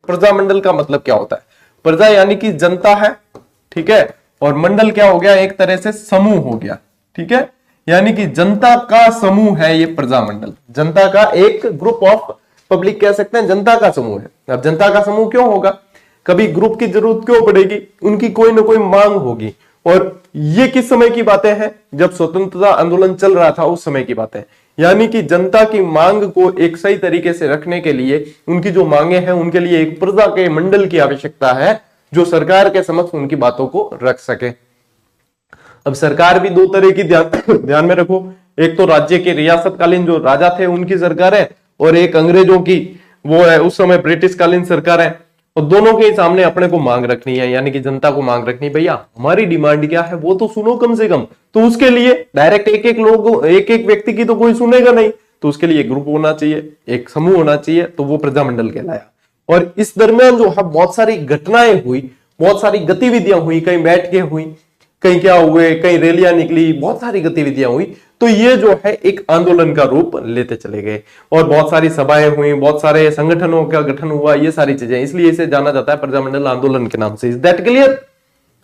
प्रजामंडल का मतलब क्या होता है? प्रजा यानी कि जनता है, ठीक है, और मंडल क्या हो गया? एक तरह से समूह हो गया, ठीक है, यानी कि जनता का समूह है ये प्रजामंडल। जनता का एक ग्रुप ऑफ पब्लिक कह सकते हैं, जनता का समूह है। अब जनता का समूह क्यों होगा? कभी ग्रुप की जरूरत क्यों पड़ेगी? उनकी कोई ना कोई मांग होगी। और ये किस समय की बातें हैं? जब स्वतंत्रता आंदोलन चल रहा था उस समय की बातें। यानी कि जनता की मांग को एक सही तरीके से रखने के लिए, उनकी जो मांगे हैं उनके लिए एक प्रजा के मंडल की आवश्यकता है जो सरकार के समक्ष उनकी बातों को रख सके। अब सरकार भी दो तरह की ध्यान में रखो, एक तो राज्य के रियासतकालीन जो राजा थे उनकी सरकार है, और एक अंग्रेजों की, वो है उस समय ब्रिटिश कालीन सरकार है। और दोनों के सामने अपने को मांग रखनी है, यानी कि जनता को मांग रखनी, भैया हमारी डिमांड क्या है वो तो सुनो कम से कम। तो उसके लिए डायरेक्ट एक एक व्यक्ति की तो कोई सुनेगा नहीं, तो उसके लिए एक ग्रुप होना चाहिए, एक समूह होना चाहिए, तो वो प्रजामंडल कहलाया। और इस दरमियान जो है बहुत सारी घटनाएं हुई, बहुत सारी गतिविधियां हुई, कहीं बैठ के हुई, कहीं क्या हुए, कहीं रैलियां निकली, बहुत सारी गतिविधियां हुई। तो ये जो है एक आंदोलन का रूप लेते चले गए, और बहुत सारी सभाएं हुई, बहुत सारे संगठनों का गठन हुआ, ये सारी चीजें, इसलिए इसे जाना जाता है प्रजामंडल आंदोलन के नाम से। Is that clear?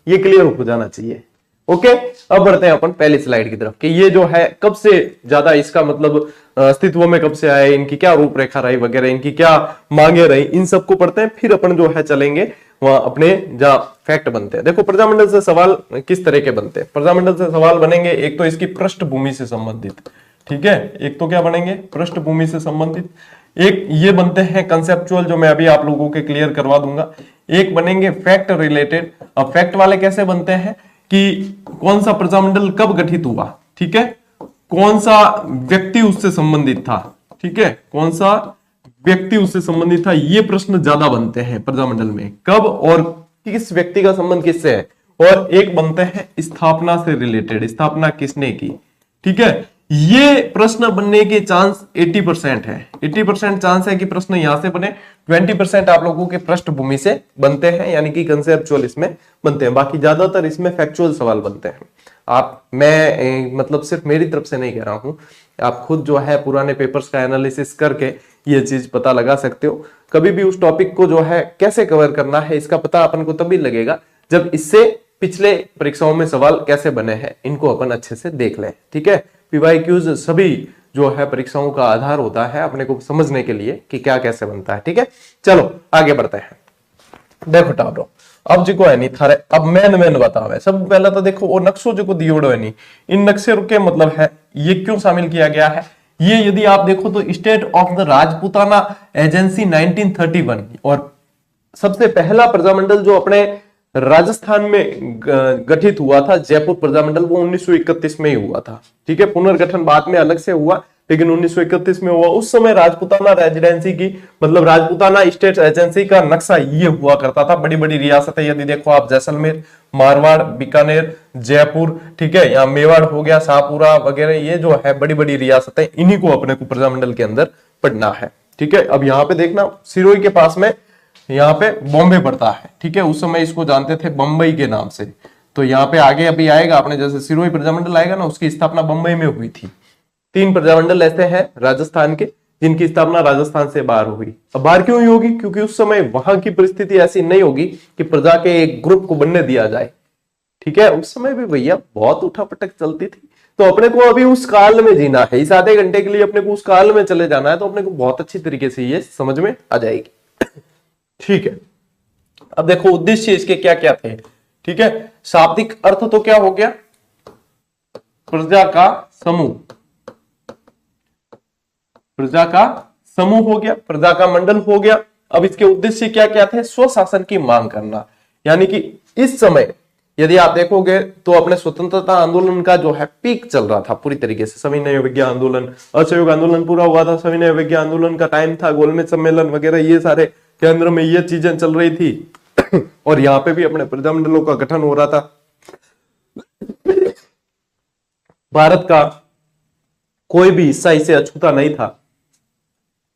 ये क्लियर हो जाना चाहिए। ओके, अब बढ़ते हैं अपन पहली स्लाइड की तरफ कि ये जो है कब से ज्यादा इसका मतलब अस्तित्व में कब से आए, इनकी क्या रूपरेखा रही वगैरह, इनकी क्या मांगे रही, इन सबको पढ़ते हैं, फिर अपन जो है चलेंगे वहां अपने जहां फैक्ट बनते हैं। देखो प्रजामंडल से सवाल किस तरह के बनते हैं? प्रजामंडल से सवाल बनेंगे, एक तो इसकी पृष्ठभूमि से संबंधित, ठीक है, एक तो क्या बनेंगे? पृष्ठभूमि से संबंधित। एक ये बनते हैं कंसेप्चुअल, जो मैं अभी आप लोगों के क्लियर करवा दूंगा। एक बनेंगे फैक्ट रिलेटेड। अब फैक्ट वाले कैसे बनते हैं कि कौन सा प्रजामंडल कब गठित हुआ, ठीक है, कौन सा व्यक्ति उससे संबंधित था, ठीक है, कौन सा व्यक्ति उससे संबंधित था, ये प्रश्न ज्यादा बनते हैं प्रजामंडल में, कब और किस व्यक्ति का संबंध किससे है। और एक बनते हैं स्थापना से रिलेटेड, स्थापना किसने की, ठीक है। ये प्रश्न बनने के चांस 80% है, 80% चांस है कि प्रश्न यहां से बने, 20% आप लोगों के पृष्ठभूमि से बनते हैं, यानी कि कंसेप्चुअल इसमें बनते हैं, बाकी ज्यादातर इसमें फैक्चुअल सवाल बनते हैं। आप, मैं मतलब सिर्फ मेरी तरफ से नहीं कह रहा हूं, आप खुद जो है पुराने पेपर्स का एनालिसिस करके ये चीज पता लगा सकते हो। कभी भी उस टॉपिक को जो है कैसे कवर करना है इसका पता अपन को तभी लगेगा जब इससे पिछले परीक्षाओं में सवाल कैसे बने हैं इनको अपन अच्छे से देख लें, ठीक है। पीवाईक्यूज सभी जो है परीक्षाओं का आधार होता है अपने को समझने के लिए कि क्या कैसे बनता है, ठीक है। चलो आगे बढ़ते हैं। देखो टावरो, अब जो है नहीं थारे, अब मैन बताओ है। सब पहला तो देखो वो नक्शो जो दियोड़ो है नहीं, इन नक्शे के मतलब है ये क्यों शामिल किया गया है। ये यदि आप देखो तो state of the Rajputana agency 1931, और सबसे पहला प्रजामंडल जो अपने राजस्थान में गठित हुआ था जयपुर प्रजामंडल, वो 1931 में ही हुआ था, ठीक है। पुनर्गठन बाद में अलग से हुआ, लेकिन 1931 में हुआ। उस समय राजपूताना रेजिडेंसी की मतलब राजपूताना स्टेट एजेंसी का नक्शा ये हुआ करता था। बड़ी बड़ी रियासतें यदि देखो आप, जैसलमेर, मारवाड़, बीकानेर, जयपुर, ठीक है, यहाँ मेवाड़ हो गया, शाहपुरा वगैरह, ये जो है बड़ी बड़ी रियासतें, इन्हीं को अपने को प्रजामंडल के अंदर पढ़ना है, ठीक है। अब यहाँ पे देखना सिरोही के पास में यहाँ पे बॉम्बे पड़ता है, ठीक है। उस समय इसको जानते थे बंबई के नाम से। तो यहाँ पे आगे अभी आएगा अपने, जैसे सिरोही प्रजामंडल आएगा ना, उसकी स्थापना बंबई में हुई थी। 3 प्रजामंडल ऐसे हैं राजस्थान के जिनकी स्थापना राजस्थान से बाहर हुई। अब बाहर क्यों हुई होगी? क्योंकि उस समय वहां की परिस्थिति ऐसी नहीं होगी कि प्रजा के एक ग्रुप को बनने दिया जाए, ठीक है। उस समय भी भैया बहुत उठापटक चलती थी। तो अपने को अभी उस काल में जीना है, इस आधे घंटे के लिए अपने को उस काल में चले जाना है, तो अपने को बहुत अच्छी तरीके से ये समझ में आ जाएगी, ठीक है। अब देखो उद्देश्य इसके क्या क्या थे, ठीक है। शाब्दिक अर्थ तो क्या हो गया? प्रजा का समूह, प्रजा का समूह हो गया, प्रजा का मंडल हो गया। अब इसके उद्देश्य क्या क्या थे? स्वशासन की मांग करना, यानी कि इस समय यदि आप देखोगे तो अपने स्वतंत्रता आंदोलन का जो है पीक चल रहा था पूरी तरीके से। सविनय अवज्ञा आंदोलन, असहयोग आंदोलन पूरा हुआ था, सविनय अवज्ञा आंदोलन का टाइम था, गोलमेज सम्मेलन वगैरह, ये सारे केंद्र में ये चीजें चल रही थी। और यहाँ पे भी अपने प्रजामंडलों का गठन हो रहा था। भारत का कोई भी हिस्सा इसे अछूता नहीं था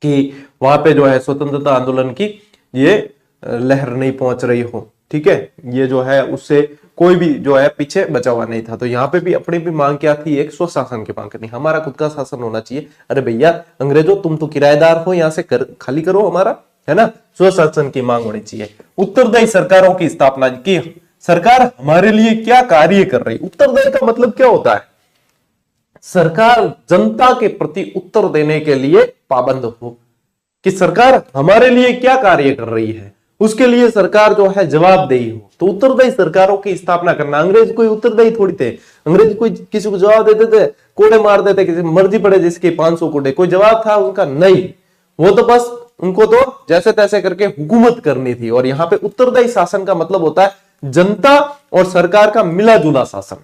कि वहां पे जो है स्वतंत्रता आंदोलन की ये लहर नहीं पहुंच रही हो, ठीक है। ये जो है उससे कोई भी जो है पीछे बचा हुआ नहीं था। तो यहाँ पे भी अपनी भी मांग क्या थी? एक स्वशासन की मांग करनी, हमारा खुद का शासन होना चाहिए। अरे भैया अंग्रेजों, तुम तो किराएदार हो, यहाँ से खाली करो हमारा, है ना, स्वशासन की मांग होनी चाहिए। उत्तरदायी सरकारों की स्थापना की, सरकार हमारे लिए क्या कार्य कर रही। उत्तरदायी का मतलब क्या होता है, सरकार जनता के प्रति उत्तर देने के लिए पाबंद हो कि सरकार हमारे लिए क्या कार्य कर रही है, उसके लिए सरकार जो है जवाबदेही हो। तो उत्तरदायी सरकारों की स्थापना करना। अंग्रेज कोई उत्तरदायी थोड़ी थे, अंग्रेज कोई किसी को जवाब देते थे, कोड़े मार देते, किसी मर्जी पड़े जिसके 500 कोड़े, कोई जवाब था उनका? नहीं, वो तो बस उनको तो जैसे तैसे करके हुकूमत करनी थी। और यहाँ पे उत्तरदायी शासन का मतलब होता है जनता और सरकार का मिला जुला शासन,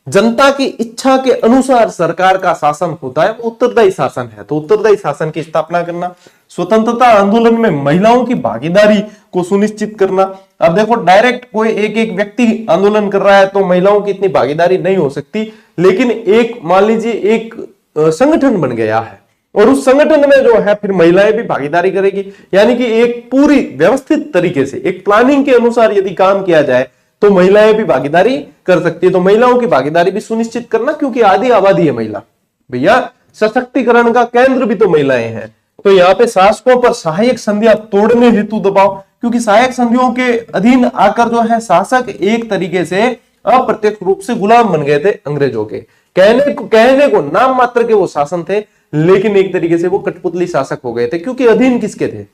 जनता की इच्छा के अनुसार सरकार का शासन होता है, वो उत्तरदायी शासन है। तो उत्तरदायी शासन की स्थापना करना, स्वतंत्रता आंदोलन में महिलाओं की भागीदारी को सुनिश्चित करना। अब देखो डायरेक्ट कोई एक एक व्यक्ति आंदोलन कर रहा है तो महिलाओं की इतनी भागीदारी नहीं हो सकती, लेकिन एक मान लीजिए एक संगठन बन गया है और उस संगठन में जो है फिर महिलाएं भी भागीदारी करेगी, यानी कि एक पूरी व्यवस्थित तरीके से एक प्लानिंग के अनुसार यदि काम किया जाए तो महिलाएं भी भागीदारी कर सकती है। तो महिलाओं की भागीदारी भी सुनिश्चित करना, क्योंकि आधी आबादी है महिला भैया, सशक्तिकरण का केंद्र भी तो महिलाएं हैं। तो यहाँ पे शासकों पर सहायक संधियां तोड़ने हेतु दबाव, क्योंकि सहायक संधियों के अधीन आकर जो है शासक एक तरीके से अप्रत्यक्ष रूप से गुलाम बन गए थे अंग्रेजों के। कहने को नाम मात्र के वो शासन थे, लेकिन एक तरीके से वो कठपुतली शासक हो गए थे, क्योंकि अधीन किसके थे?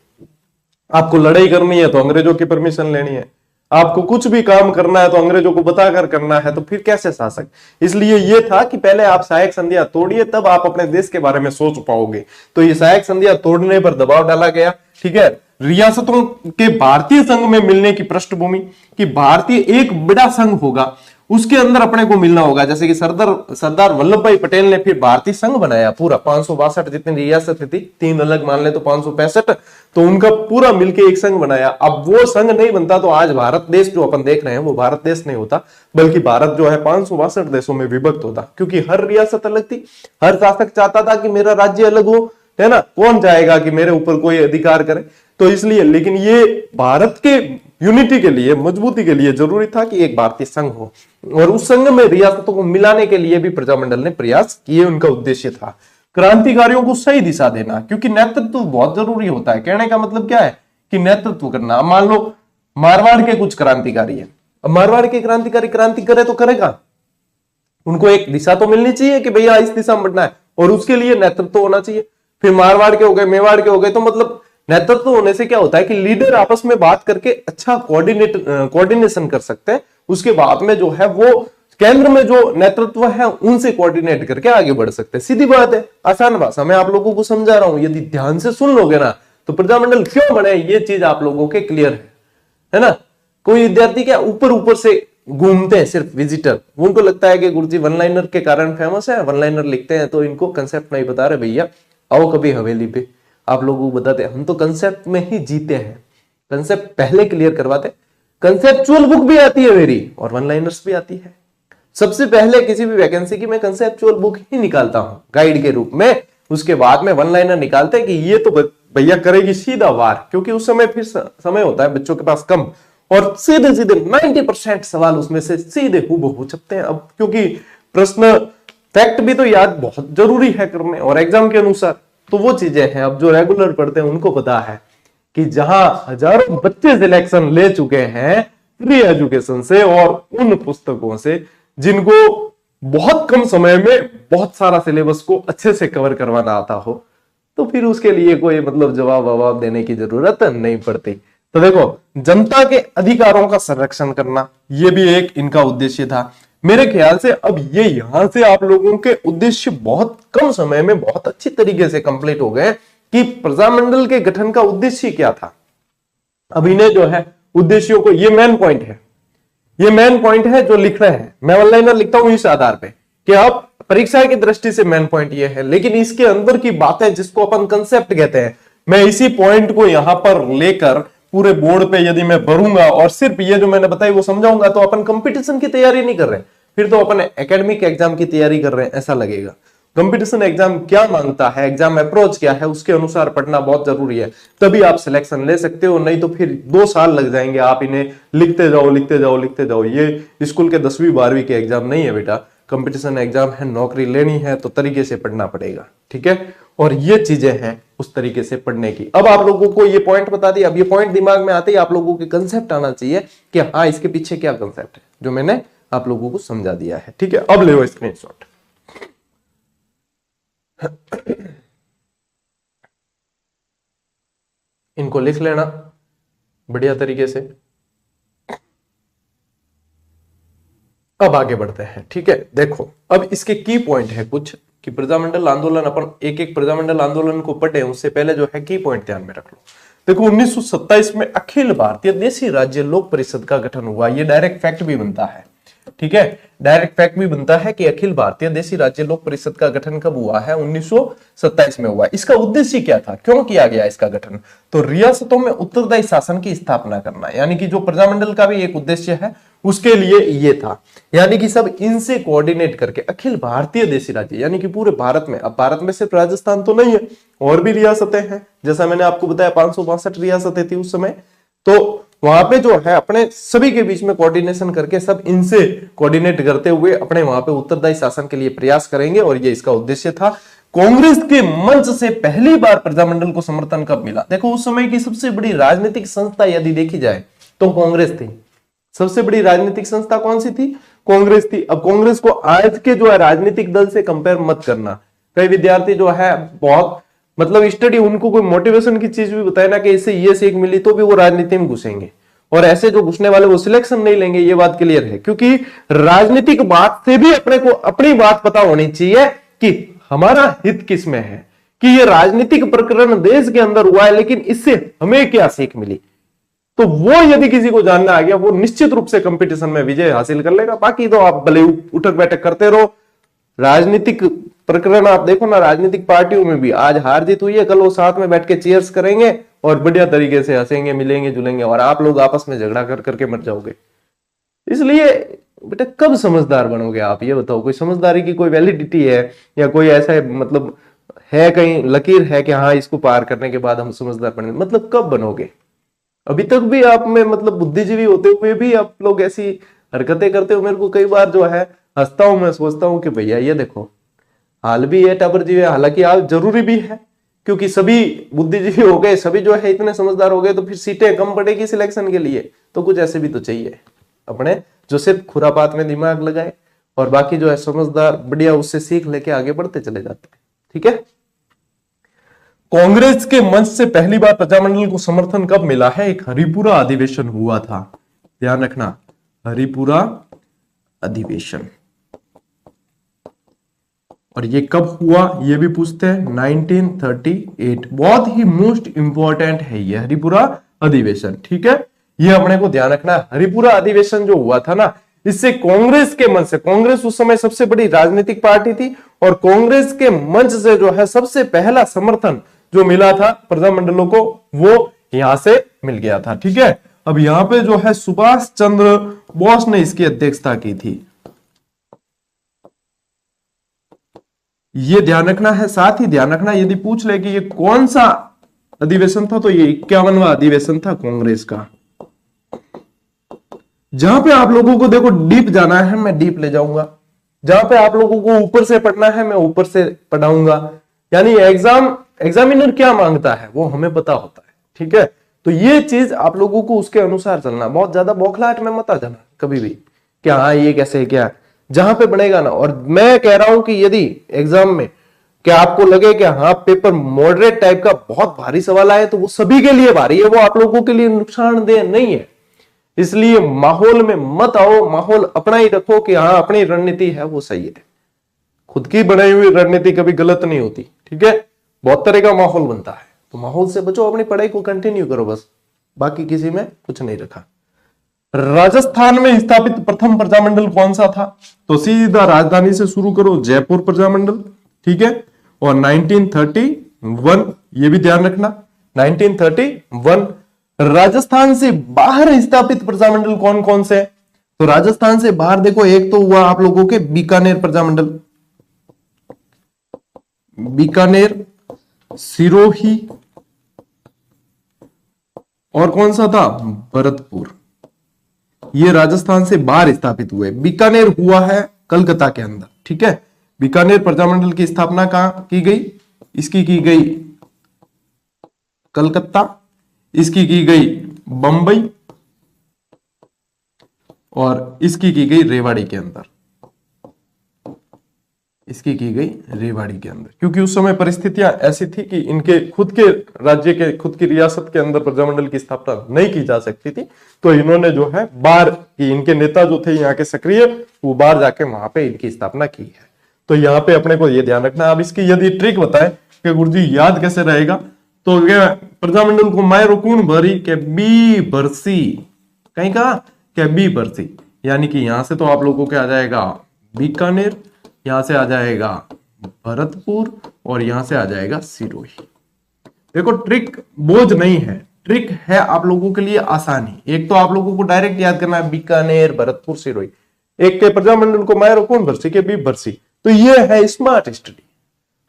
आपको लड़ाई करनी है तो अंग्रेजों की परमिशन लेनी है, आपको कुछ भी काम करना है तो अंग्रेजों को बताकर करना है, तो फिर कैसे शासक? इसलिए यह था कि पहले आप सहायक संधियां तोड़िए, तब आप अपने देश के बारे में सोच पाओगे। तो ये सहायक संधियां तोड़ने पर दबाव डाला गया। ठीक है, रियासतों के भारतीय संघ में मिलने की पृष्ठभूमि, कि भारतीय एक बड़ा संघ होगा, उसके अंदर अपने को मिलना होगा। जैसे कि सरदार वल्लभ भाई पटेल ने फिर भारतीय संघ बनाया पूरा, 562 जितनी रियासत थी, 3 अलग मान ले तो 565, तो उनका पूरा मिलके एक संघ बनाया। अब वो संघ नहीं बनता तो आज भारत देश जो अपन देख रहे हैं वो भारत देश नहीं होता, बल्कि भारत जो है 562 देशों में विभक्त होता, क्योंकि हर रियासत अलग थी। हर शासक चाहता था कि मेरा राज्य अलग हो, है ना, कौन चाहेगा कि मेरे ऊपर कोई अधिकार करे? तो इसलिए, लेकिन ये भारत के यूनिटी के लिए, मजबूती के लिए जरूरी था कि एक भारतीय संघ हो, और उस संघ में रियासतों को मिलाने के लिए भी प्रजामंडल ने प्रयास किए। उनका उद्देश्य था क्रांतिकारियों को सही दिशा देना, क्योंकि नेतृत्व बहुत जरूरी होता है। कहने का मतलब क्या है कि नेतृत्व करना। अब मान लो मारवाड़ के कुछ क्रांतिकारी है, अब मारवाड़ के क्रांतिकारी क्रांति करे तो करेगा, उनको एक दिशा तो मिलनी चाहिए कि भैया इस दिशा में बढ़ना है, और उसके लिए नेतृत्व होना चाहिए। फिर मारवाड़ के हो गए, मेवाड़ के हो गए, तो मतलब नेतृत्व होने से क्या होता है कि लीडर आपस में बात करके अच्छा कोऑर्डिनेशन कर सकते हैं। उसके बाद में जो है वो केंद्र में जो नेतृत्व है उनसे कोऑर्डिनेट करके आगे बढ़ सकते हैं। सीधी बात है, आसान भाषा में आप लोगों को समझा रहा हूं, यदि ध्यान से सुन लोगे ना तो प्रजामंडल क्यों बने ये चीज आप लोगों के क्लियर है ना। कोई विद्यार्थी क्या ऊपर ऊपर से घूमते हैं, सिर्फ विजिटर, उनको लगता है कि गुरुजी वन लाइनर के कारण फेमस है, वन लाइनर लिखते हैं, तो इनको कंसेप्ट नहीं बता रहे। भैया आओ कभी हवेली पे, आप लोगों को बताते हैं, हम तो कंसेप्ट में ही जीते हैं, कंसेप्ट पहले क्लियर करवाते। कंसेप्चुअल बुक भी आती है मेरी और वन लाइनर्स भी आती है। सबसे पहले किसी भी वैकेंसी की मैं कंसेप्चुअल बुक ही निकालता हूं गाइड के रूप में, उसके बाद में वन लाइनर निकालते हैं कि ये तो भैया करेगी सीधा वार, क्योंकि उस समय फिर समय होता है बच्चों के पास कम, और सीधे सीधे 90% सवाल उसमें से सीधे हूबहू छपते हैं। अब क्योंकि प्रश्न फैक्ट भी तो याद बहुत जरूरी है करने, और एग्जाम के अनुसार तो वो चीजें हैं। अब जो रेगुलर पढ़ते हैं उनको पता है कि जहां हजारों बच्चे सिलेक्शन ले चुके हैं फ्री एजुकेशन से और उन पुस्तकों से जिनको बहुत कम समय में बहुत सारा सिलेबस को अच्छे से कवर करवाना आता हो, तो फिर उसके लिए कोई मतलब जवाब देने की जरूरत नहीं पड़ती। तो देखो, जनता के अधिकारों का संरक्षण करना ये भी एक इनका उद्देश्य था। मेरे ख्याल से अब ये यहां से आप लोगों के उद्देश्य बहुत कम समय में बहुत अच्छी तरीके से कंप्लीट हो गए कि प्रजामंडल के गठन का उद्देश्य क्या था। अब इन्हें जो है उद्देश्यों को, ये मेन पॉइंट है, ये मेन पॉइंट है जो लिख रहे हैं। मैं वन लाइनर लिखता हूं इस आधार पे कि अब परीक्षा की दृष्टि से मेन पॉइंट ये है, लेकिन इसके अंदर की बातें जिसको अपन कंसेप्ट कहते हैं, मैं इसी पॉइंट को यहां पर लेकर पूरे बोर्ड पे यदि मैं भरूंगा और सिर्फ ये जो मैंने बताई वो समझाऊंगा, तो अपन कंपटीशन की तैयारी नहीं कर रहे, फिर तो अपन एकेडमिक एग्जाम की तैयारी कर रहे हैं ऐसा लगेगा। कंपटीशन एग्जाम क्या मांगता है, एग्जाम अप्रोच क्या है, उसके अनुसार पढ़ना बहुत जरूरी है, तभी आप सिलेक्शन ले सकते हो। नहीं तो फिर 2 साल लग जाएंगे, आप इन्हें लिखते जाओ लिखते जाओ लिखते जाओ। ये स्कूल के 10वीं 12वीं के एग्जाम नहीं है बेटा, कंपटीशन एग्जाम है, नौकरी लेनी है तो तरीके से पढ़ना पड़ेगा, ठीक है। और ये चीजें हैं, उस तरीके से पढ़ने की। अब आप लोगों को ये पॉइंट बता दिया, अब ये पॉइंट दिमाग में आते ही आप लोगों के कंसेप्ट आना चाहिए कि हाँ इसके पीछे क्या कंसेप्ट है, जो मैंने आप लोगों को समझा दिया है। ठीक है, अब ले लो स्क्रीनशॉट। इनको लिख लेना बढ़िया तरीके से। अब आगे बढ़ते हैं। ठीक है, देखो अब इसके की पॉइंट है कुछ कि प्रजामंडल आंदोलन, अपन एक एक प्रजामंडल आंदोलन को पढ़े उससे पहले जो है की पॉइंट ध्यान में रख लो। देखो 1927 में अखिल भारतीय देशी राज्य लोक परिषद का गठन हुआ। ये डायरेक्ट फैक्ट भी बनता है। ठीक है, डायरेक्ट फैक्ट भी बनता है कि अखिल भारतीय देशी राज्य लोक परिषद का गठन कब हुआ है, 1927 में हुआ। इसका उद्देश्य क्या था, क्यों किया गया इसका गठन? तो रियासतों में उत्तरदायी शासन की स्थापना करना, यानी कि जो प्रजामंडल का भी एक उद्देश्य है उसके लिए ये था, यानी कि सब इनसे कोऑर्डिनेट करके अखिल भारतीय देशी राज्य, यानी कि पूरे भारत में, अब भारत में सिर्फ राजस्थान तो नहीं है, और भी रियासतें हैं, जैसा मैंने आपको बताया 562 रियासतें थी उस समय, तो वहां पे जो है अपने सभी के बीच में कोऑर्डिनेशन करके सब इनसे कोऑर्डिनेट करते हुए अपने वहां पे उत्तरदायी शासन के लिए प्रयास करेंगे, और ये इसका उद्देश्य था। कांग्रेस के मंच से पहली बार प्रजामंडल को समर्थन कब मिला? देखो उस समय की सबसे बड़ी राजनीतिक संस्था यदि देखी जाए तो कांग्रेस थी। सबसे बड़ी राजनीतिक संस्था कौन सी थी? कांग्रेस थी। अब कांग्रेस को आज के जो है राजनीतिक दल से कंपेयर मत करना। कई विद्यार्थी जो है बहुत मतलब स्टडी, उनको कोई मोटिवेशन की चीज भी बताए ना कि इससे ये सीख मिली, तो भी वो राजनीति में घुसेंगे, और ऐसे जो घुसने वाले वो सिलेक्शन नहीं लेंगे, ये बात क्लियर है। क्योंकि राजनीतिक बात से भी अपने को अपनी बात पता होनी चाहिए कि हमारा हित किस में है, कि ये राजनीतिक प्रकरण देश के अंदर हुआ है लेकिन इससे हमें क्या सीख मिली। तो वो यदि किसी को जानना आ गया, वो निश्चित रूप से कंपटीशन में विजय हासिल कर लेगा। बाकी तो आप भले उठक बैठक करते रहो। राजनीतिक प्रकरण आप देखो ना, राजनीतिक पार्टियों में भी आज हार जीत हुई है, कल वो साथ में बैठ के चीयर्स करेंगे और बढ़िया तरीके से हंसेंगे, मिलेंगे जुलेंगे, और आप लोग आपस में झगड़ा कर करके मर जाओगे। इसलिए बेटा कब समझदार बनोगे आप, ये बताओ। कोई समझदारी की कोई वैलिडिटी है या कोई ऐसा मतलब है, कहीं लकीर है कि हाँ इसको पार करने के बाद हम समझदार बनेंगे? मतलब कब बनोगे? अभी तक भी आप में मतलब बुद्धिजीवी होते हुए भी आप लोग ऐसी हरकतें करते हो। मेरे को कई बार जो है हंसता हूं, मैं सोचता हूं कि भैया ये देखो हाल भी है टाबर जीवे, हालांकि आप जरूरी भी है क्योंकि सभी बुद्धिजीवी हो गए, सभी जो है इतने समझदार हो गए, तो फिर सीटें कम पड़ेगी सिलेक्शन के लिए, तो कुछ ऐसे भी तो चाहिए अपने जो सिर्फ खुरापात में दिमाग लगाए और बाकी जो है समझदार बढ़िया उससे सीख लेके आगे बढ़ते चले जाते हैं। ठीक है, कांग्रेस के मंच से पहली बार प्रजामंडल को समर्थन कब मिला है? एक हरिपुरा अधिवेशन हुआ था, ध्यान रखना, हरिपुरा अधिवेशन। और ये कब हुआ ये भी पूछते हैं, 1938। बहुत ही मोस्ट इंपॉर्टेंट है ये हरिपुरा अधिवेशन। ठीक है, ये अपने को ध्यान रखना है। हरिपुरा अधिवेशन जो हुआ था ना, इससे कांग्रेस के मंच से, कांग्रेस उस समय सबसे बड़ी राजनीतिक पार्टी थी, और कांग्रेस के मंच से जो है सबसे पहला समर्थन जो मिला था प्रजामंडलों को, वो यहां से मिल गया था। ठीक है, अब यहां पे जो है सुभाष चंद्र बोस ने इसकी अध्यक्षता की थी, ये ध्यान रखना है। साथ ही ध्यान रखना यदि पूछ ले कि ये कौन सा अधिवेशन था, तो ये 51वां अधिवेशन था कांग्रेस का। जहां पे आप लोगों को देखो डीप जाना है, मैं डीप ले जाऊंगा, जहां पे आप लोगों को ऊपर से पढ़ना है, मैं ऊपर से पढ़ाऊंगा। यानी एग्जामिनर क्या मांगता है वो हमें पता होता है। ठीक है, तो ये चीज आप लोगों को उसके अनुसार चलना, बहुत ज्यादा बौखलाहट में मत आ जाना कभी भी कि हाँ ये कैसे क्या, जहां पे बनेगा ना। और मैं कह रहा हूं कि यदि एग्जाम में क्या आपको लगे कि हाँ पेपर मॉडरेट टाइप का बहुत भारी सवाल आए, तो वो सभी के लिए भारी है, वो आप लोगों के लिए नुकसानदेह नहीं है। इसलिए माहौल में मत आओ, माहौल अपना ही रखो कि हाँ अपनी रणनीति है वो सही है। खुद की बनाई हुई रणनीति कभी गलत नहीं होती। ठीक है, बहुत तरह का माहौल बनता है, तो माहौल से बचो, अपनी पढ़ाई को कंटिन्यू करो बस, बाकी किसी में कुछ नहीं रखा। राजस्थान में स्थापित प्रथम प्रजामंडल कौन सा था? तो सीधा राजधानी से शुरू करो, जयपुर प्रजामंडल। ठीक है, और 1931 ये भी ध्यान रखना, 1931। राजस्थान से बाहर स्थापित प्रजामंडल कौन कौन से? तो राजस्थान से बाहर देखो, एक तो हुआ आप लोगों के बीकानेर प्रजामंडल, बीकानेर, सिरोही, और कौन सा था? भरतपुर। ये राजस्थान से बाहर स्थापित हुए। बीकानेर हुआ है कलकत्ता के अंदर। ठीक है, बीकानेर प्रजामंडल की स्थापना कहां की गई? इसकी की गई कलकत्ता, इसकी की गई बंबई, और इसकी की गई रेवाड़ी के अंदर, इसकी की गई रेवाड़ी के अंदर, क्योंकि उस समय परिस्थितियां ऐसी थी कि इनके खुद के राज्य के, खुद की रियासत के अंदर प्रजामंडल की स्थापना नहीं की जा सकती थी। तो इन्होंने जो है बाहर की, इनके नेता जो थे यहाँ के सक्रिय, वो बाहर जाके वहां पे इनकी स्थापना की है। तो यहाँ पे अपने को ये ध्यान रखना। अब इसकी यदि ट्रिक बताए कि गुरुजी याद कैसे रहेगा, तो प्रजामंडल को मायरो कौन भरी के बी बरसी, कहीं कहा क्या बी बरसी, यानी कि यहां से तो आप लोगों के आ जाएगा बीकानेर, यहां से आ जाएगा भरतपुर, और यहां से आ जाएगा सिरोही। देखो ट्रिक बोझ नहीं है, ट्रिक है आप लोगों के लिए आसानी। एक तो आप लोगों को डायरेक्ट याद करना है बीकानेर, भरतपुर, सिरोही। एक के प्रजामंडल को मायरो कौन भरसी के बी भरसी, तो ये है स्मार्ट स्टडी।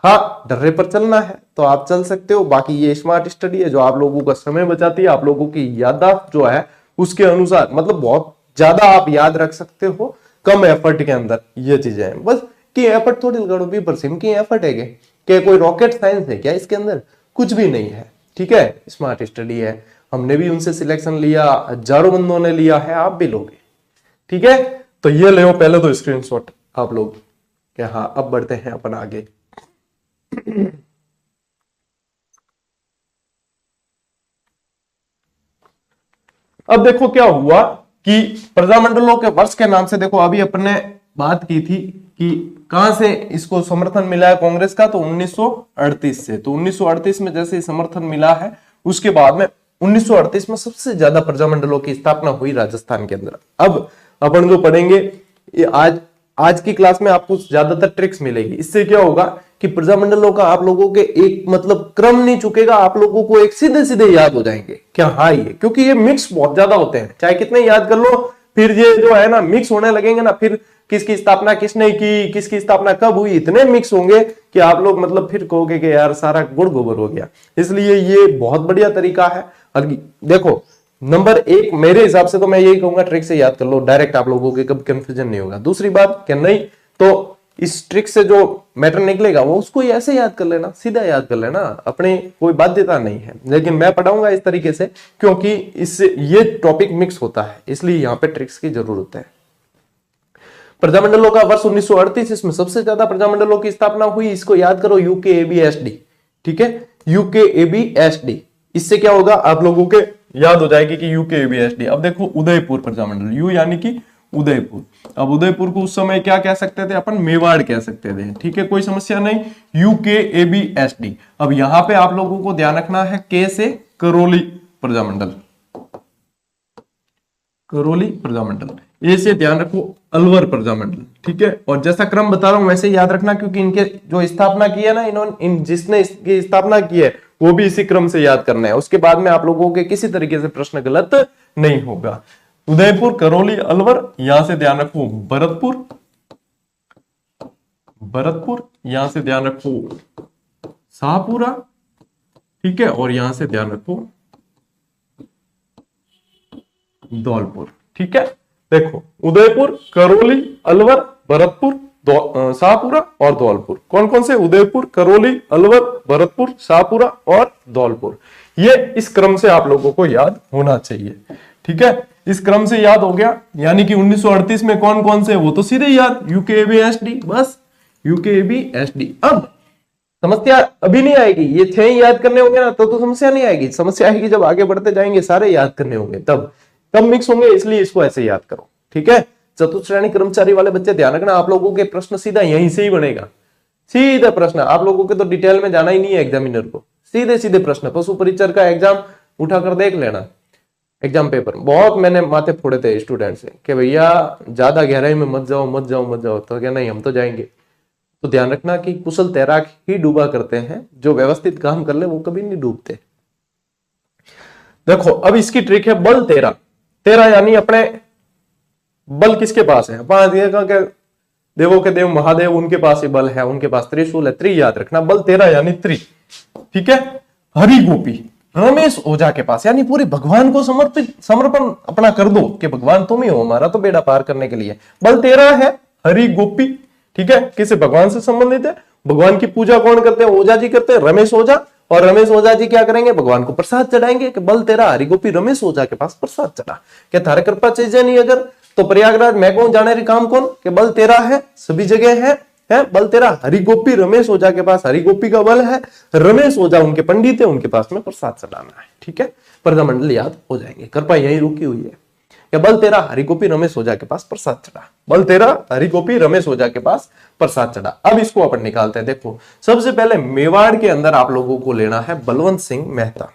हाँ, डर्रे पर चलना है तो आप चल सकते हो, बाकी ये स्मार्ट स्टडी है जो आप लोगों का समय बचाती है, आप लोगों की याददाश्त जो है उसके अनुसार, मतलब बहुत ज्यादा आप याद रख सकते हो कम एफर्ट के अंदर। ये चीजें हैं बस कि एफर्ट थोड़ी लगाओ, भी परसिम की एफर्ट है क्या कोई रॉकेट साइंस है क्या इसके अंदर, कुछ भी नहीं है। ठीक है, स्मार्ट स्टडी है, हमने भी उनसे सिलेक्शन लिया, हजारों बंदों ने लिया है, आप भी लोगे। ठीक है, तो ये ले पहले तो स्क्रीनशॉट आप लोग क्या। हाँ, अब बढ़ते हैं अपन आगे। अब देखो क्या हुआ कि प्रजामंडलों के वर्ष के नाम से, देखो अभी अपने बात की थी कि कहां से इसको समर्थन मिला है कांग्रेस का, तो 1938 से। तो 1938 में जैसे समर्थन मिला है, उसके बाद में 1938 में सबसे ज्यादा प्रजामंडलों की स्थापना हुई राजस्थान के अंदर। अब अपन जो पढ़ेंगे ये आज की क्लास में आपको ज्यादातर ट्रिक्स मिलेगी। इससे क्या होगा कि प्रजामंडलों का आप लोगों के एक मतलब क्रम नहीं चुकेगा, आप लोगों को एक सीधे सीधे याद हो जाएंगे क्या। हाँ, ये क्योंकि ये मिक्स बहुत ज्यादा होते हैं, चाहे कितने याद कर लो, फिर ये जो है ना मिक्स होने लगेंगे ना, फिर किसकी स्थापना किसने की, किसकी स्थापना कब हुई, इतने मिक्स होंगे कि आप लोग मतलब फिर कहोगे कि यार सारा गुड़ गोबर हो गया। इसलिए ये बहुत बढ़िया तरीका है। देखो नंबर 1 मेरे हिसाब से तो मैं यही कहूंगा, ट्रिक से याद कर लो, डायरेक्ट आप लोगों के कभी कंफ्यूजन नहीं होगा। दूसरी बात क्या, नहीं तो इस ट्रिक से जो मैटर निकलेगा वो उसको ऐसे याद कर लेना, सीधा याद कर लेना, अपनी कोई बाध्यता नहीं है। लेकिन मैं पढ़ाऊंगा इस तरीके से क्योंकि इससे ये टॉपिक मिक्स होता है, इसलिए यहाँ पे ट्रिक्स की जरूरत है। प्रजामंडलों का वर्ष 1938, इसमें सबसे ज्यादा प्रजामंडलों की स्थापना हुई, इसको याद करो UKABSD। ठीक है, UKABSD, इससे क्या होगा आप लोगों के याद हो जाएगी कि UKABSD। अब देखो उदयपुर प्रजामंडल, यू यानी कि उदयपुर। अब उदयपुर को उस समय क्या कह सकते थे अपन, मेवाड़ कह सकते थे। ठीक है, कोई समस्या नहीं, UKABSD। अब यहां पे आप लोगों को ध्यान रखना है के से करौली प्रजामंडल, करौली प्रजामंडल। ये से ध्यान रखो अलवर प्रजामंडल। ठीक है, और जैसा क्रम बता रहा हूं वैसे याद रखना, क्योंकि इनके जो स्थापना की है ना इन्होंने, जिसने इसकी स्थापना की है वो भी इसी क्रम से याद करना है। उसके बाद में आप लोगों के किसी तरीके से प्रश्न गलत नहीं होगा। उदयपुर, करौली, अलवर, यहां से ध्यान रखो भरतपुर, भरतपुर, यहां से ध्यान रखो शाहपुरा। ठीक है, और यहां से ध्यान रखो धौलपुर। ठीक है, देखो उदयपुर, करौली, अलवर, भरतपुर, शाहपुरा और धौलपुर। कौन कौन से, उदयपुर, करौली, अलवर, भरतपुर, शाहपुरा और धौलपुर। ये इस क्रम से आप लोगों को याद होना चाहिए। ठीक है, इस क्रम से याद हो गया, यानी कि 1938 में कौन कौन से, वो तो सीधे याद, UKABSD, बस UKABSD। अब समस्या अभी नहीं आएगी, ये 6 याद करने होंगे ना तो समस्या नहीं आएगी। समस्या आएगी जब आगे बढ़ते जाएंगे, सारे याद करने होंगे, तब मिक्स होंगे, इसलिए इसको ऐसे याद करो। ठीक है, चतुर्थ श्रेणी कर्मचारी वाले बच्चे ध्यान रखना, आप लोगों के प्रश्न सीधा यहीं से ही बनेगा, सीधा प्रश्न। आप लोगों के तो डिटेल में जाना ही नहीं है एग्जामिनर को, सीधे सीधे प्रश्न। पशु परिचर का एग्जाम उठाकर देख लेना, एग्जाम पेपर बहुत मैंने माथे फोड़े थे स्टूडेंट से कि भैया ज्यादा गहराई में मत जाओ मत जाओ मत जाओ, तो क्या नहीं हम तो जाएंगे। तो ध्यान रखना कि कुशल तैराक ही डूबा करते हैं, जो व्यवस्थित काम कर ले वो कभी नहीं डूबते। देखो अब इसकी ट्रिक है बल 13। 13 यानी अपने बल किसके पास है, देवों के देव महादेव, उनके पास ही बल है, उनके पास त्रिशूल है। त्रि याद रखना, बल 13 यानी त्रि। ठीक है, हरि गोपी रमेश ओझा के पास, यानी पूरे भगवान को समर्पण अपना कर दो कि भगवान तुम ही हो, हमारा तो बेड़ा पार करने के लिए। बल 13 है, हरि गोपी। ठीक है, किसे, भगवान से संबंधित है। भगवान की पूजा कौन करते हैं, ओझा जी करते हैं, रमेश ओझा। और रमेश ओझा जी क्या करेंगे, भगवान को प्रसाद चढ़ाएंगे कि बल तेरा हरि गोपी रमेश ओझा के पास प्रसाद चढ़ा, क्या थारे कृपा चाहिए नहीं अगर तो प्रयागराज मैं कौन जाने रे काम कौन, कि बल तेरा है सभी जगह है बल तेरा हरि गोपी रमेश ओझा के पास हरि गोपी का बल है, रमेश ओझा उनके पंडित है, उनके पास में प्रसाद चढ़ाना है। ठीक है, प्रजामंडल याद हो जाएंगे, कृपा यही रुकी हुई है कि बल तेरा हरि गोपी रमेश ओझा के पास प्रसाद चढ़ा, बल तेरा हरि गोपी रमेश ओझा के पास प्रसाद चढ़ा। अब इसको अपन निकालते हैं। देखो सबसे पहले मेवाड़ के अंदर आप लोगों को लेना है बलवंत सिंह मेहता,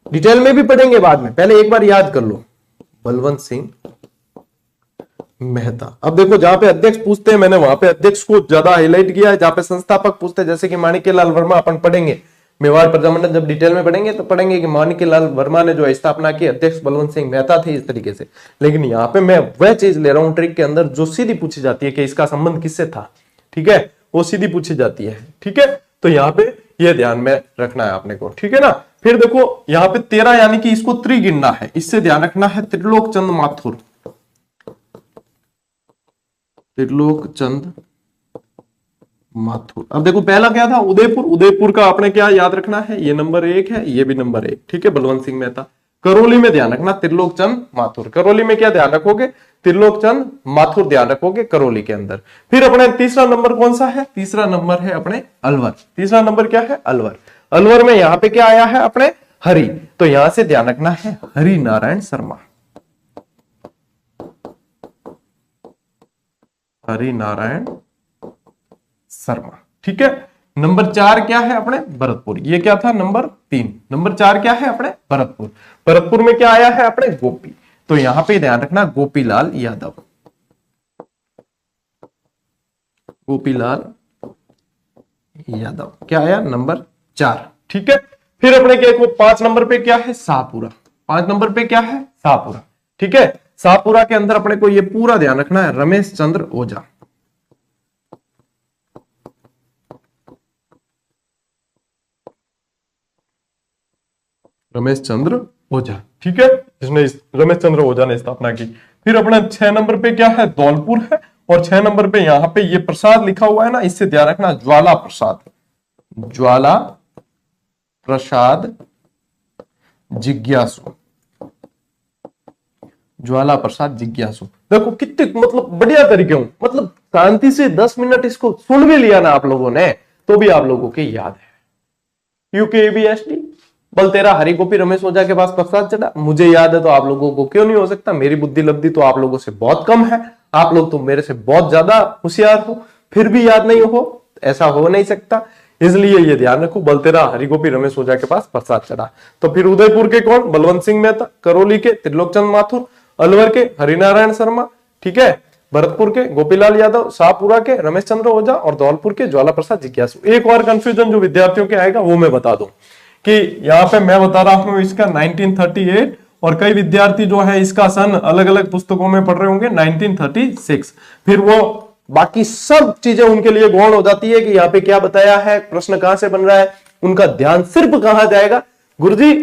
डिटेल में भी पढ़ेंगे बाद में, पहले एक बार याद कर लो बलवंत सिंह मेहता। अब देखो जहां पे अध्यक्ष पूछते हैं मैंने वहां पे अध्यक्ष को ज्यादा हाईलाइट किया है, जहां पे संस्थापक पूछते हैं जैसे कि माणिक्यलाल वर्मा अपन पढ़ेंगे, मेवाड़ प्रजामंडल जब डिटेल में पढ़ेंगे तो पढ़ेंगे कि माणिक्यलाल वर्मा ने जो स्थापना की अध्यक्ष बलवंत सिंह मेहता थे, इस तरीके से। लेकिन यहाँ पे मैं वह चीज ले रहा हूं ट्रिक के अंदर जो सीधी पूछी जाती है कि इसका संबंध किससे था, ठीक है, वो सीधी पूछी जाती है। ठीक है, तो यहाँ पे ये ध्यान में रखना है आपने को, ठीक है ना। फिर देखो यहाँ पे 13 यानी कि इसको त्रि गिनना है, इससे ध्यान रखना है त्रिलोक चंद माथुर, त्रिलोक चंद माथुर। अब देखो पहला क्या था, उदयपुर, उदयपुर का आपने क्या याद रखना है, ये नंबर 1 है, ये भी नंबर 1, ठीक है, बलवंत सिंह मेहता। करौली में ध्यान रखना त्रिलोक चंद माथुर, करौली में क्या ध्यान रखोगे, त्रिलोक चंद माथुर ध्यान रखोगे करौली के अंदर। फिर अपने तीसरा नंबर कौन सा है, तीसरा नंबर है अपने अलवर, तीसरा नंबर क्या है अलवर। अलवर में यहां पे क्या आया है अपने हरि, तो यहां से ध्यान रखना है हरि नारायण शर्मा, हरि नारायण शर्मा। ठीक है, नंबर 4 क्या है अपने भरतपुर, ये क्या था नंबर 3, नंबर 4 क्या है अपने भरतपुर। भरतपुर में क्या आया है अपने गोपी, तो यहां पे ध्यान रखना गोपीलाल यादव, गोपीलाल यादव क्या आया नंबर 4। ठीक है, फिर अपने क्या 5 नंबर पे क्या है शाहपुरा, 5 नंबर पे क्या है शाहपुरा। ठीक है, शाहपुरा के अंदर अपने को ये पूरा ध्यान रखना है रमेश चंद्र ओझा, रमेश चंद्र ओझा। ठीक है, जिसने रमेश चंद्र ओझा ने स्थापना की। फिर अपना 6 नंबर पे क्या है धौलपुर है, और 6 नंबर पे यहां पे ये प्रसाद लिखा हुआ है ना, इससे ध्यान रखना ज्वाला प्रसाद, ज्वाला प्रसाद जिज्ञासु, ज्वाला प्रसाद जिज्ञासु। देखो कितने मतलब बढ़िया तरीके हूं, मतलब शांति से 10 मिनट इसको सुन भी लिया ना आप लोगों ने तो भी आप लोगों के याद है। यूकेबीएसडी बल तेरा हरि गोपी रमेश ओझा के पास प्रसाद चढ़ा, मुझे याद है तो आप लोगों को क्यों नहीं हो सकता। मेरी बुद्धि लब्धि तो आप लोगों से बहुत कम है, आप लोग तो मेरे से बहुत ज्यादा होशियार हो, फिर भी याद नहीं हो, ऐसा हो नहीं सकता। इसलिए ये ध्यान रखो बल तेरा हरि गोपी रमेश ओझा के पास प्रसाद चढ़ा। तो फिर उदयपुर के कौन, बलवंत सिंह मेहता, करौली के त्रिलोक चंद माथुर, अलवर के हरिनारायण शर्मा, ठीक है, भरतपुर के गोपीलाल यादव, शाहपुरा के रमेश चंद्र ओझा और धौलपुर के ज्वाला प्रसाद जिज्ञासु। एक और कंफ्यूजन जो विद्यार्थियों के आएगा वो मैं बता दूं कि यहाँ पे मैं बता रहा हूं इसका 1938, और कई विद्यार्थी जो है इसका सन अलग अलग पुस्तकों में पढ़ रहे होंगे 1936। फिर वो बाकी सब चीजें उनके लिए गौण हो जाती है कि यहाँ पे क्या बताया है, प्रश्न कहां से बन रहा है, उनका ध्यान सिर्फ कहां जाएगा, गुरुजी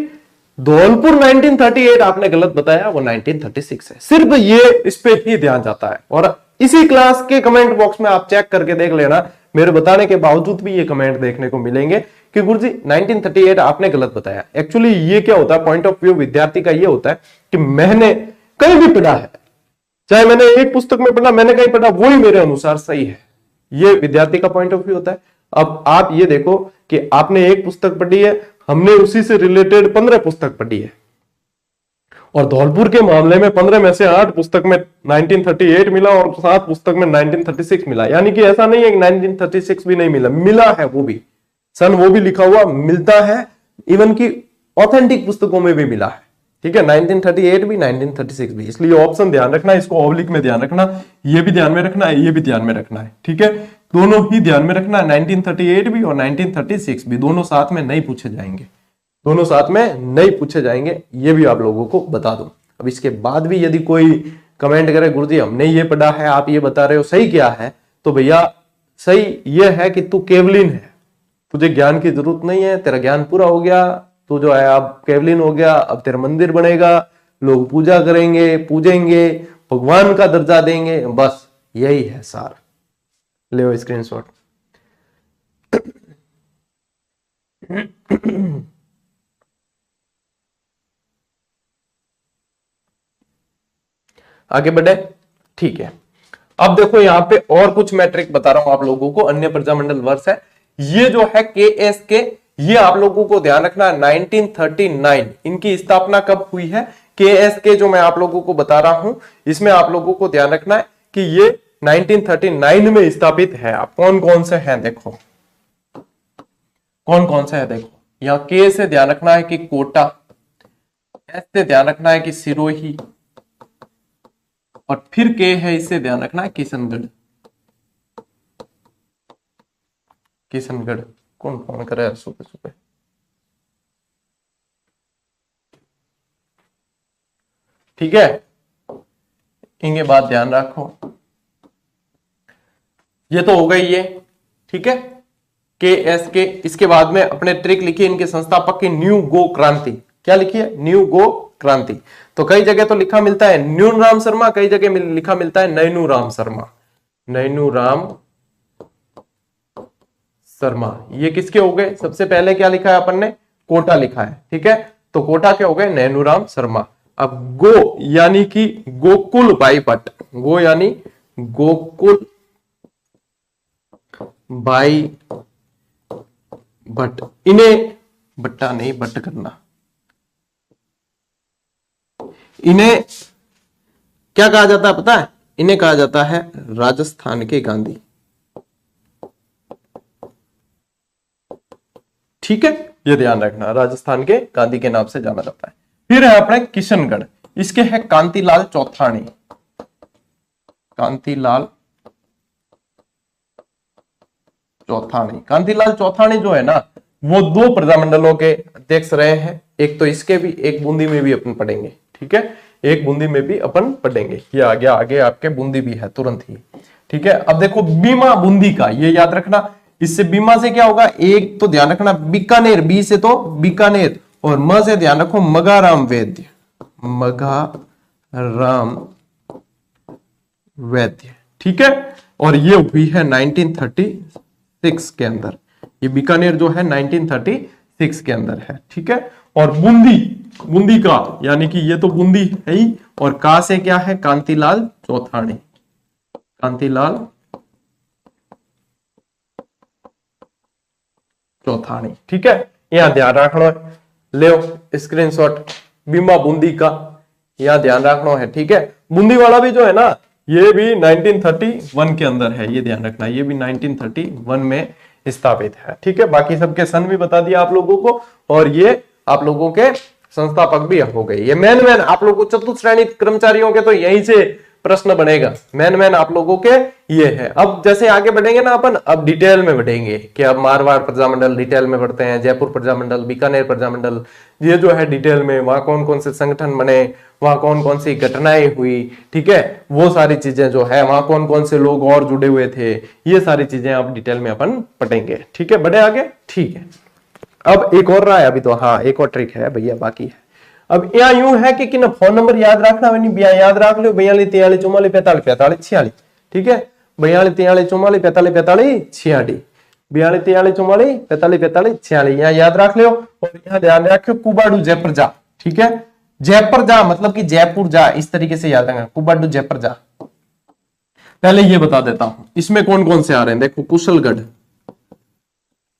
धौलपुर 1938 आपने गलत बताया, वो 1936 है, सिर्फ ये इस पे ही ध्यान जाता है। और इसी क्लास के कमेंट बॉक्स में आप चेक करके देख लेना, मेरे बताने के बावजूद भी ये कमेंट देखने को मिलेंगे कि गुरुजी 1938 आपने गलत बताया। एक्चुअली ये क्या होता है, पॉइंट ऑफ व्यू विद्यार्थी का ये होता है कि मैंने कहीं भी पढ़ा है, चाहे मैंने एक पुस्तक में पढ़ा, मैंने कहीं पढ़ा, वही मेरे अनुसार सही है, ये विद्यार्थी का पॉइंट ऑफ व्यू होता है। अब आप ये देखो कि आपने एक पुस्तक पढ़ी है, हमने उसी से रिलेटेड 15 पुस्तक पढ़ी है, और धौलपुर के मामले में 15 में से 8 पुस्तक में 1938 मिला और 7 पुस्तक में 1936 मिला। यानी कि ऐसा नहीं है कि 1936 भी नहीं मिला, मिला है, वो भी सन वो भी लिखा हुआ मिलता है, इवन की ऑथेंटिक पुस्तकों में भी मिला है। ठीक है, 1938 भी 1936 भी, इसलिए ऑप्शन ध्यान रखना, इसको ऑब्लिक में ध्यान रखना, ये भी ध्यान में रखना है, ये भी ध्यान में रखना है। ठीक है, दोनों ही ध्यान में रखना है, 1938 भी और 1936 भी, दोनों साथ में नहीं पूछे जाएंगे, दोनों साथ में नहीं पूछे जाएंगे, ये भी आप लोगों को बता दूं। अब इसके बाद भी यदि कोई कमेंट करे गुरुजी हमने ये पढ़ा है, आप ये बता रहे हो सही क्या है, तो भैया सही ये है कि तू केवलिन है, तुझे ज्ञान की जरूरत नहीं है, तेरा ज्ञान पूरा हो गया, तू जो है अब केवलिन हो गया, अब तेरा मंदिर बनेगा, लोग पूजा करेंगे, पूजेंगे, भगवान का दर्जा देंगे, बस यही है सार। ले स्क्रीनशॉट। आगे बढ़े, ठीक है। अब देखो यहां पे और कुछ मैट्रिक बता रहा हूं आप लोगों को, अन्य प्रजामंडल वर्ष है ये जो है KSK, ये आप लोगों को ध्यान रखना 1939 इनकी स्थापना कब हुई है। KSK जो मैं आप लोगों को बता रहा हूं इसमें आप लोगों को ध्यान रखना है कि ये 1939 में स्थापित है। आप कौन कौन से हैं देखो, कौन कौन से है देखो, यहां K से ध्यान रखना है कि कोटा, S से ध्यान रखना है कि सिरोही, और फिर K है इससे ध्यान रखना है किशनगढ़। किशनगढ़ कौन फोन करे सुबह सुबह, ठीक है, इनके बाद ध्यान रखो। ये तो हो गई ये, ठीक है, KSK। इसके बाद में अपने ट्रिक लिखिए इनके संस्थापक की, न्यू गो क्रांति। क्या लिखिए, न्यू गो क्रांति। तो कई जगह तो लिखा मिलता है न्यून राम शर्मा, कई जगह लिखा मिलता है नैनू राम शर्मा। नैनू राम शर्मा ये किसके हो गए, सबसे पहले क्या लिखा है अपन ने, कोटा लिखा है, ठीक है, तो कोटा के हो गए नैनू राम शर्मा। अब गो यानी कि गोकुल बाई भट्ट, गो यानी गोकुल बाई भट्ट, इन्हें भट्टा नहीं भट्ट करना, इन्हें क्या कहा जाता है पता है, इन्हें कहा जाता है राजस्थान के गांधी, ठीक है, ये ध्यान रखना, राजस्थान के गांधी के नाम से जाना जाता है। फिर है अपने किशनगढ़, इसके है कांतिलाल चौथाणी। कांतिलाल चौथाणी, कांतिलाल चौथाणी जो है ना वो दो प्रजामंडलों के अध्यक्ष रहे हैं, एक तो इसके भी, एक बूंदी में भी अपन पढ़ेंगे, ठीक है, एक बूंदी में भी अपन पढ़ेंगे, ये आगे आपके बूंदी भी है तुरंत ही, ठीक है। अब देखो बीमा बूंदी का, ये याद रखना, इससे बीमा से क्या होगा, एक तो ध्यान रखना बीकानेर, बी से तो बीकानेर, और म से ध्यान रखो मगाराम वैद्य, मगाराम वैद्य, ठीक है। और ये हुई है 1936 के अंदर, ये बीकानेर जो है 1936 के अंदर है, ठीक है। और बूंदी, बूंदी का यानी कि ये तो बूंदी है ही, और का से क्या है, कांतिलाल चौथाणी, कांतिलाल चौथाणी, ठीक है, यहां ध्यान रखना, ले स्क्रीनशॉट, बीमा बूंदी का यहां ध्यान रखना है, ठीक है। बूंदी वाला भी जो है ना ये भी 1931 के अंदर है, ये ध्यान रखना, ये भी 1931 में स्थापित है, ठीक है। बाकी सबके सन भी बता दिया आप लोगों को, और ये आप लोगों के संस्थापक भी हो गए। ये मैन आप लोगों को चतुर्थ श्रेणी कर्मचारियों के तो यहीं से प्रश्न बनेगा, मैन आप लोगों के ये है। अब जैसे आगे बढ़ेंगे ना अपन, अब डिटेल में बढ़ेंगे कि अब मारवाड़ प्रजामंडल डिटेल में बढ़ते हैं, जयपुर प्रजामंडल, बीकानेर प्रजामंडल, ये जो है डिटेल में, वहां कौन कौन से संगठन बने, वहां कौन कौन सी घटनाएं हुई, ठीक है, वो सारी चीजें जो है, वहां कौन कौन से लोग और जुड़े हुए थे, ये सारी चीजें अब डिटेल में अपन पढ़ेंगे, ठीक है। बढ़े आगे, ठीक है। अब एक और रहा है अभी तो, हाँ एक और ट्रिक है भैया बाकी है। अब यहाँ यूं है कि किन फोन नंबर याद रखना, याद रख लो 42 43 44 45 45 46, ठीक है, 42 43 44 45 45 46, 42 43 44 45 45 46, यहाँ याद रख लो। और यहाँ ध्यान रखो कुबाडू जयपुर जा, ठीक है, जयपुर जा मतलब कि जयपुर जा, इस तरीके से याद रखना, कुबाडू जयपुर जा। पहले ये बता देता हूं इसमें कौन कौन से आ रहे हैं, देखो कुशलगढ़,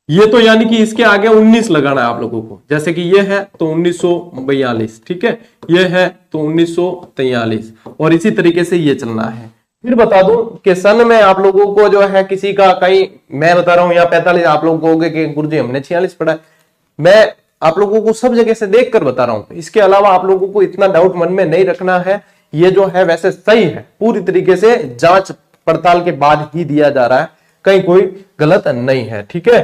ये तो यानी कि इसके आगे 19 लगाना है आप लोगों को, जैसे कि ये है तो 1942, ठीक है, ये है तो 1943, और इसी तरीके से ये चलना है। फिर बता दूं कि सन में आप लोगों को जो है किसी का कहीं, मैं बता रहा हूं यहाँ 45, आप लोग कहोगे कि गुरुजी हमने 46 पढ़ा है, मैं आप लोगों को सब जगह से देख कर बता रहा हूं, इसके अलावा आप लोगों को इतना डाउट मन में नहीं रखना है, ये जो है वैसे सही है, पूरी तरीके से जांच पड़ताल के बाद ही दिया जा रहा है, कहीं कोई गलत नहीं है, ठीक है।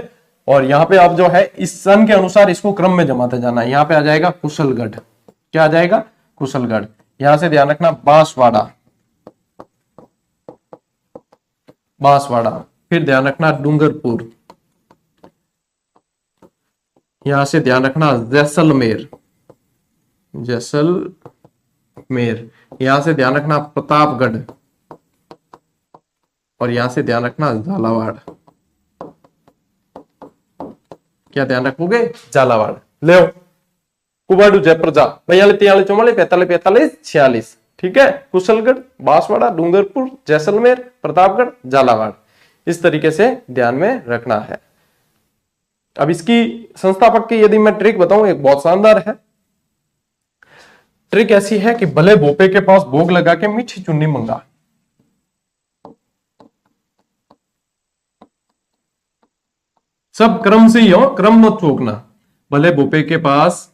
और यहाँ पे आप जो है इस सन के अनुसार इसको क्रम में जमाते जाना है। यहाँ पे आ जाएगा कुशलगढ़, क्या आ जाएगा, कुशलगढ़। यहां से ध्यान रखना बांसवाड़ा, बांसवाड़ा, फिर ध्यान रखना डूंगरपुर, यहां से ध्यान रखना जैसलमेर, जैसलमेर, यहां से ध्यान रखना प्रतापगढ़, और यहां से ध्यान रखना झालावाड़, क्या ध्यान रखोगे? झालावाड़। ले कुबाडू जयपुर जा 42 43 44 45 45 46, ठीक है। कुशलगढ़, बांसवाड़ा, डूंगरपुर, जैसलमेर, प्रतापगढ़, झालावाड़, इस तरीके से ध्यान में रखना है। अब इसकी संस्थापक की यदि मैं ट्रिक बताऊं, एक बहुत शानदार है। ट्रिक ऐसी है कि भले भोपे के पास भोग लगा के मीठी चुन्नी मंगा। सब क्रम से ही हो, क्रम मत चूकना। भले भोपे के पास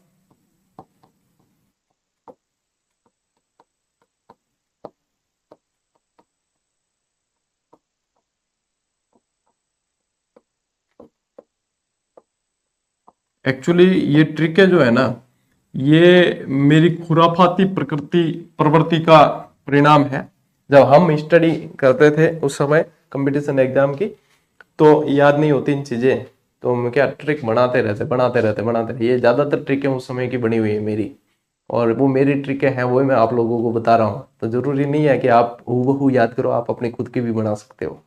एक्चुअली ये ट्रिक है जो है ना, ये मेरी खुराफाती प्रवृत्ति का परिणाम है। जब हम स्टडी करते थे उस समय कंपटीशन एग्जाम की, तो याद नहीं होती इन चीजें, तो हम क्या ट्रिक बनाते रहते। ये ज्यादातर ट्रिकें उस समय की बनी हुई है मेरी, और वो मेरी ट्रिकें हैं, वो मैं आप लोगों को बता रहा हूँ। तो जरूरी नहीं है कि आप हूबहू याद करो, आप अपनी खुद की भी बना सकते हो,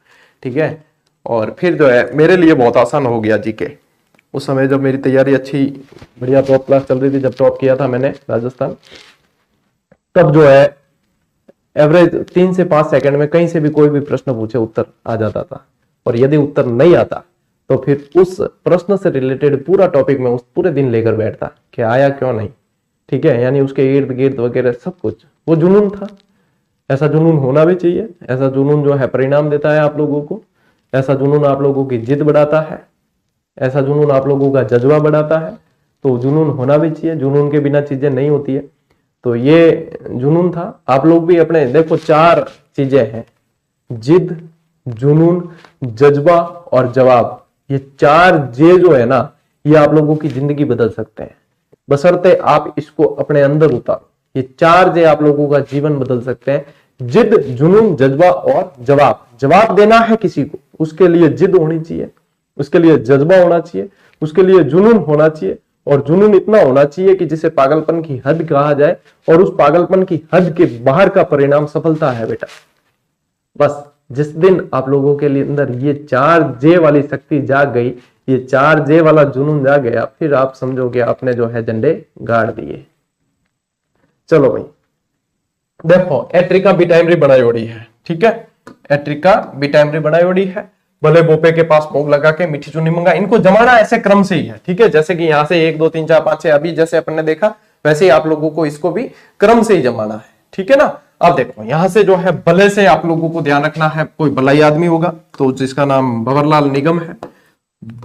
ठीक है। और फिर जो है मेरे लिए बहुत आसान हो गया जीके। उस समय जब मेरी तैयारी अच्छी बढ़िया टॉप क्लास चल रही थी, जब टॉप किया था मैंने राजस्थान, तब जो है एवरेज 3 से 5 सेकंड में कहीं से भी कोई भी प्रश्न पूछे उत्तर आ जाता था। और यदि उत्तर नहीं आता तो फिर उस प्रश्न से रिलेटेड पूरा टॉपिक में उस पूरे दिन लेकर बैठता कि आया क्यों नहीं, ठीक है। यानी उसके इर्द गिर्द वगैरह सब कुछ, वो जुनून था। ऐसा जुनून होना भी चाहिए। ऐसा जुनून जो है परिणाम देता है आप लोगों को। ऐसा जुनून आप लोगों की जिद बढ़ाता है। ऐसा जुनून आप लोगों का जज्बा बढ़ाता है। तो जुनून होना भी चाहिए, जुनून के बिना चीजें नहीं होती है। तो ये जुनून था। आप लोग भी अपने देखो 4 चीजें हैं, जिद, जुनून, जज्बा और जवाब। ये 4 जे जो है ना, ये आप लोगों की जिंदगी बदल सकते हैं, बशर्ते आप इसको अपने अंदर उतारो। ये 4 जे आप लोगों का जीवन बदल सकते हैं। जिद, जुनून, जज्बा और जवाब। जवाब देना है किसी को, उसके लिए जिद होनी चाहिए, उसके लिए जज्बा होना चाहिए, उसके लिए जुनून होना चाहिए। और जुनून इतना होना चाहिए कि जिसे पागलपन की हद कहा जाए, और उस पागलपन की हद के बाहर का परिणाम सफलता है बेटा। बस जिस दिन आप लोगों के लिए अंदर ये 4 जे वाली शक्ति जाग गई, ये 4 जे वाला जुनून जाग गया, फिर आप समझोगे आपने जो है झंडे गाड़ दिए। चलो भाई देखो, एट्रिका बिटाइमरी बनायोडी है, ठीक है। एट्रिका बिटाइमरी बनायोडी है। भले भोपे के पास भोग लगा के मीठी चुन्नी मंगा। इनको जमाना ऐसे क्रम से ही है, ठीक है। जैसे कि यहाँ से 1 2 3 4 5 6 अभी जैसे अपन ने देखा, वैसे ही आप लोगों को इसको भी क्रम से ही जमाना है, ठीक है ना। अब देखो यहां से जो है भले से आप लोगों को ध्यान रखना है। कोई भलाई आदमी होगा तो जिसका नाम भंवरलाल निगम है।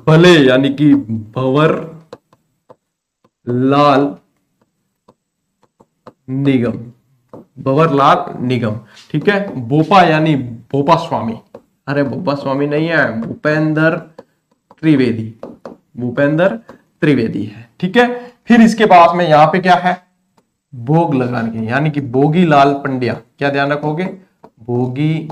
भले यानी कि भंवर लाल निगम, भंवरलाल निगम, ठीक है। बोपा यानी बोपा स्वामी। अरे बोपा स्वामी नहीं है, भूपेंद्र त्रिवेदी, भूपेंद्र त्रिवेदी है, ठीक है। फिर इसके बाद में यहाँ पे क्या है, भोग लगाने के, यानी कि भोगी लाल पंड्या। क्या ध्यान रखोगे, भोगी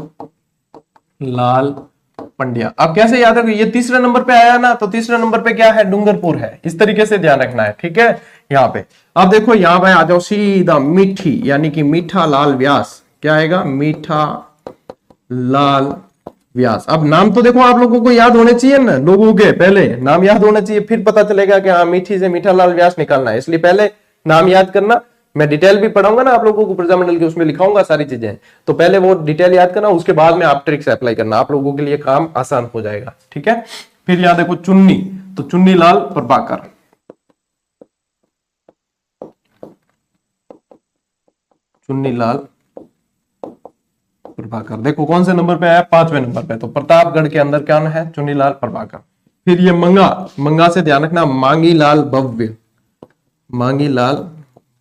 लाल पंड्या। अब कैसे याद रखो, ये 3रे नंबर पे आया ना, तो 3रे नंबर पे क्या है, डूंगरपुर है। इस तरीके से ध्यान रखना है, ठीक है। यहाँ पे अब देखो, यहाँ पे आ जाओ सीधा मीठी, यानी कि मीठा लाल व्यास। क्या आएगा, मीठा लाल व्यास। अब नाम तो देखो आप लोगों को याद होने चाहिए ना, लोगों के पहले नाम याद होने चाहिए, फिर पता चलेगा कि हाँ मीठी से मीठा लाल व्यास निकालना है। इसलिए पहले नाम याद करना। मैं डिटेल भी पढ़ाऊंगा ना आप लोगों को प्रजामंडल की, उसमें लिखाऊंगा सारी चीजें, तो पहले वो डिटेल याद करना, उसके बाद में आप ट्रिक्स अप्लाई करना, आप लोगों के लिए काम आसान हो जाएगा, ठीक है। फिर याद देखो चुन्नी, तो चुन्नी लाल प्रभाकर, चुन्नी लाल प्रभाकर। देखो कौन से नंबर पे आया, 5वें नंबर पे। तो प्रतापगढ़ के अंदर क्या है, चुन्नीलाल प्रभाकर। फिर ये मंगा, मंगा से ध्यान रखना, मांगी लाल भव्य, मांगी लाल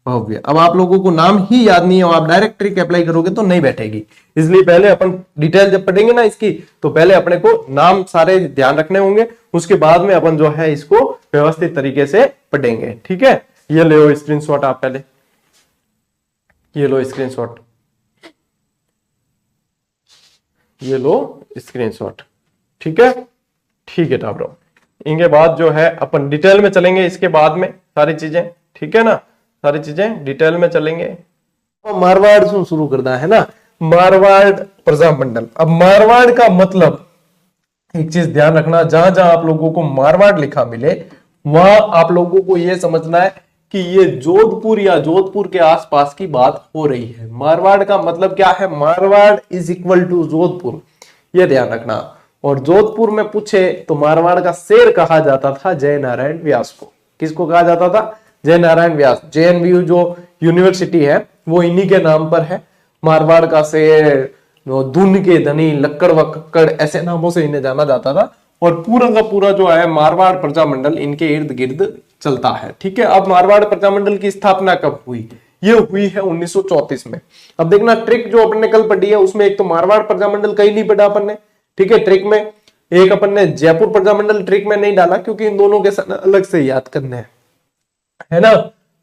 भव्य। अब आप लोगों को नाम ही याद नहीं है, आप डायरेक्ट ट्रिक अप्लाई करोगे तो नहीं बैठेगी। इसलिए पहले अपन डिटेल जब पढ़ेंगे ना इसकी, तो पहले अपने को नाम सारे ध्यान रखने होंगे, उसके बाद में अपन जो है इसको व्यवस्थित तरीके से पढ़ेंगे, ठीक है। ये लो स्क्रीनशॉट, आप पहले ये लो स्क्रीनशॉट, ये लो स्क्रीनशॉट, ठीक है। ठीक है टाबरो, इनके बाद जो है अपन डिटेल में चलेंगे, इसके बाद में सारी चीजें, ठीक है ना, सारी चीजें डिटेल में चलेंगे। तो मारवाड़ से शुरू करना है ना, मारवाड़ प्रजामंडल। अब मारवाड़ का मतलब एक चीज ध्यान रखना, जहां जहां आप लोगों को मारवाड़ लिखा मिले वहां आप लोगों को यह समझना है कि ये जोधपुर या जोधपुर के आसपास की बात हो रही है। मारवाड़ का मतलब क्या है, Marwar is equal to Jodhpur, ये ध्यान रखना। और जोधपुर में पूछे तो मारवाड़ का शेर कहा जाता था जय नारायण व्यास को। किसको कहा जाता था, जय नारायण व्यास। जेएनयू जो यूनिवर्सिटी है वो इन्हीं के नाम पर है। मारवाड़ का शेर, धुन के धनी, लक्कड़ व कक्कड़, ऐसे नामों से इन्हें जाना जाता था। और पूरा का पूरा जो है मारवाड़ प्रजामंडल इनके इर्द गिर्द चलता है। ठीक है, अब मारवाड़ प्रजामंडल की स्थापना कब हुई, ये हुई है 1934 में। अब देखना ट्रिक जो अपन ने कल पढ़ी है उसमें एक तो मारवाड़ प्रजामंडल कहीं नहीं पढ़ा अपन ने, ठीक है, ट्रिक में। एक अपन ने जयपुर प्रजामंडल ट्रिक में नहीं डाला क्योंकि इन दोनों के साथ अलग से याद करने हैं, है ना।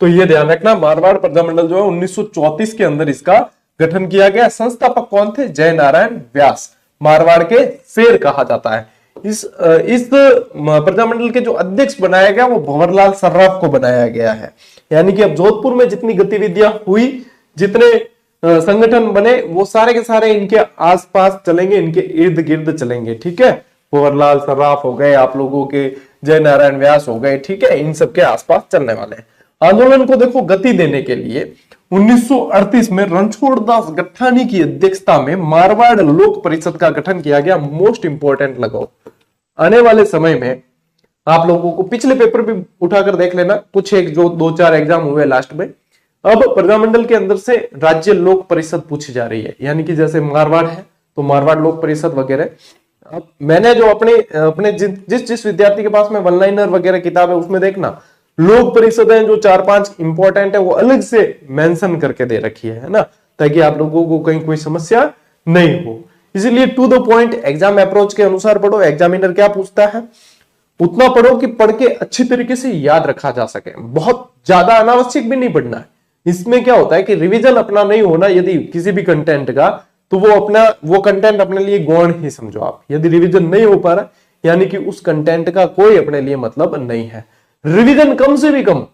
तो ये ध्यान रखना, मारवाड़ प्रजामंडल जो है 1934 के अंदर इसका गठन किया गया। संस्थापक कौन थे, जय नारायण व्यास, मारवाड़ के शेर कहा जाता है। इस प्रजामंडल के जो अध्यक्ष बनाया गया वो भंवरलाल सर्राफ को बनाया गया है। यानी कि अब जोधपुर में जितनी गतिविधियां हुई, जितने संगठन बने, वो सारे के सारे इनके आसपास चलेंगे, इनके इर्द गिर्द चलेंगे। ठीक है, भंवरलाल सर्राफ हो गए, आप लोगों के जय नारायण व्यास हो गए, ठीक है, इन सबके आसपास चलने वाले हैं। आंदोलन को देखो गति देने के लिए 1938 में रणछोड़ दास गट्टानी की अध्यक्षता में मारवाड़ लोक परिषद का गठन किया गया। मोस्ट इंपोर्टेंट लगाओ, आने वाले समय में आप लोगों को पिछले पेपर भी उठाकर देख लेना, कुछ एक जो 2-4 एग्जाम हुए लास्ट में। अब प्रजामंडल के अंदर से राज्य लोक परिषद पूछी जा रही है, यानी कि जैसे मारवाड़ है तो मारवाड़ लोक परिषद वगैरह। अब मैंने जो अपने जिस विद्यार्थी के पास में वन लाइनर वगैरह किताब है उसमें देखना, लोक परिषद है जो 4-5 इंपॉर्टेंट है वो अलग से मेंशन करके दे रखी है ना, ताकि आप लोगों को कहीं कोई समस्या नहीं हो। इसलिए to the point exam approach के अनुसार पढ़ो। एग्जामिनर क्या पूछता है उतना पढ़ो कि पढ़ के अच्छी तरीके से याद रखा जा सके। बहुत ज्यादा अनावश्यक भी नहीं पढ़ना है। इसमें क्या होता है कि रिवीजन अपना नहीं होना यदि किसी भी कंटेंट का, तो वो कंटेंट अपने लिए गौण ही समझो आप। यदि रिवीजन नहीं हो पा रहा यानी कि उस कंटेंट का कोई अपने लिए मतलब नहीं है। रिवीजन कम से भी कम,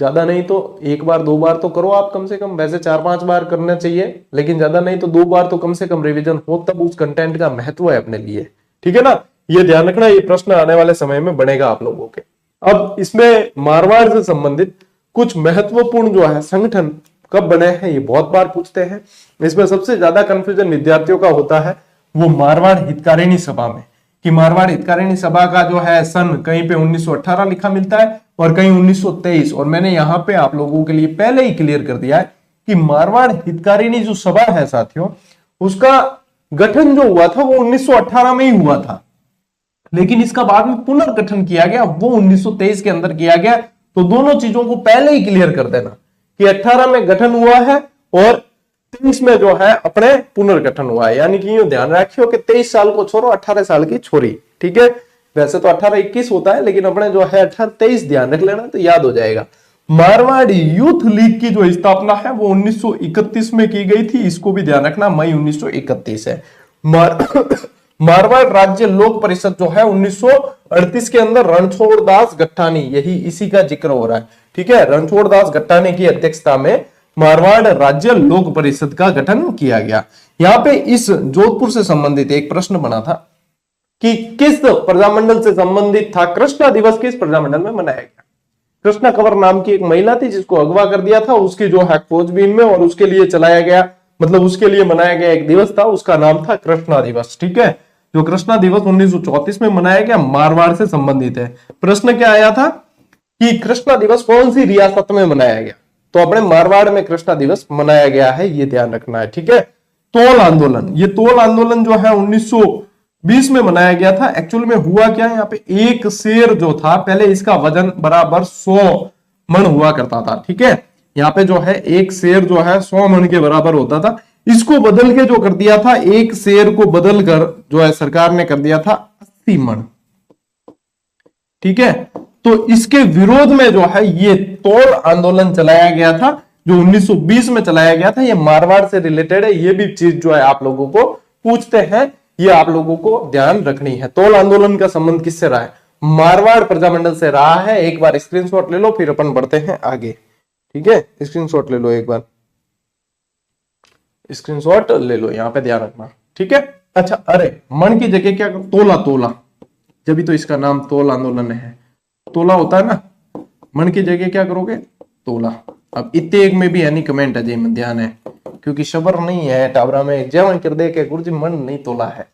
ज्यादा नहीं तो 1 बार 2 बार तो करो आप कम से कम, वैसे 4-5 बार करना चाहिए, लेकिन ज्यादा नहीं तो 2 बार तो कम से कम रिवीजन हो, तब उस कंटेंट का महत्व है अपने लिए। ठीक है ना, ये ध्यान रखना, ये प्रश्न आने वाले समय में बनेगा आप लोगों के। अब इसमें मारवाड़ से संबंधित कुछ महत्वपूर्ण जो है संगठन कब बने हैं ये बहुत बार पूछते हैं। इसमें सबसे ज्यादा कंफ्यूजन विद्यार्थियों का होता है वो मारवाड़ हितकारिणी सभा में, कि मारवाड़ हितकारिणी सभा का जो है सन कहीं पे 1918 लिखा मिलता है और कहीं 1923। और मैंने यहाँ पे आप लोगों के लिए पहले ही क्लियर कर दिया है कि मारवाड़ हितकारिणी जो सभा है साथियों, उसका गठन जो हुआ था वो 1918 में ही हुआ था, लेकिन इसका बाद में पुनर्गठन किया गया, वो 1923 के अंदर किया गया। तो दोनों चीजों को पहले ही क्लियर कर देना कि 18 में गठन हुआ है और 23 में जो है अपने पुनर्गठन हुआ है। यानी कि यूं ध्यान रखियो कि 23 साल को छोरो, 18 साल की छोरी। ठीक है, वैसे तो 18-21 होता है, लेकिन अपने जो है 18-23 ध्यान रख लेना तो याद हो जाएगा। मारवाड़ यूथ लीग की जो स्थापना है वो 1931 में की गई थी, इसको भी ध्यान रखना, मई 1931 है। मारवाड़ राज्य लोक परिषद जो है 1938 के अंदर रणछोड़ दास गट्टानी, यही इसी का जिक्र हो रहा है। ठीक है, रणछोड़ दास गट्टानी की अध्यक्षता में मारवाड़ राज्य लोक परिषद का गठन किया गया। यहाँ पे इस जोधपुर से संबंधित एक प्रश्न बना था कि किस प्रजामंडल से संबंधित था कृष्णा दिवस, किस प्रजामंडल में मनाया गया। कृष्णा कंवर नाम की एक महिला थी जिसको अगवा कर दिया था, उसकी जो है खोजबीन में, और उसके लिए चलाया गया, मतलब उसके लिए मनाया गया एक दिवस था, उसका नाम था कृष्णा दिवस। ठीक है, जो कृष्णा दिवस 1934 में मनाया गया मारवाड़ से संबंधित है। प्रश्न क्या आया था कि कृष्णा दिवस कौन सी रियासत में मनाया गया, तो अपने मारवाड़ में कृष्णा दिवस मनाया गया है, ये ध्यान रखना है। ठीक है, तोल आंदोलन, ये तोल आंदोलन जो है 1920 में मनाया गया था। एक्चुअल में हुआ क्या, यहाँ पे एक शेर जो था, पहले इसका वजन बराबर 100 मन हुआ करता था। ठीक है, यहाँ पे जो है एक शेर जो है 100 मन के बराबर होता था, इसको बदल के जो कर दिया था, एक शेर को बदल कर जो है सरकार ने कर दिया था 80 मन। ठीक है, तो इसके विरोध में जो है ये तोल आंदोलन चलाया गया था, जो 1920 में चलाया गया था। ये मारवाड़ से रिलेटेड है, ये भी चीज जो है आप लोगों को पूछते हैं, ये आप लोगों को ध्यान रखनी है। तोल आंदोलन का संबंध किससे रहा है, मारवाड़ प्रजामंडल से रहा है। एक बार स्क्रीनशॉट ले लो, फिर अपन बढ़ते हैं आगे। ठीक है, स्क्रीनशॉट ले लो, एक बार स्क्रीनशॉट ले लो, यहां पे ध्यान रखना। ठीक है, अच्छा, अरे मन की जगह क्या, तोला तोला, जब भी तो इसका नाम तोल आंदोलन है। तोला होता है ना, मन की जगह क्या करोगे तोला। अब इतने एक में भी यानी कमेंट अजय में ध्यान है, क्योंकि शबर नहीं है टावरा में जवन कर दे के गुरुजी मन नहीं तोला है,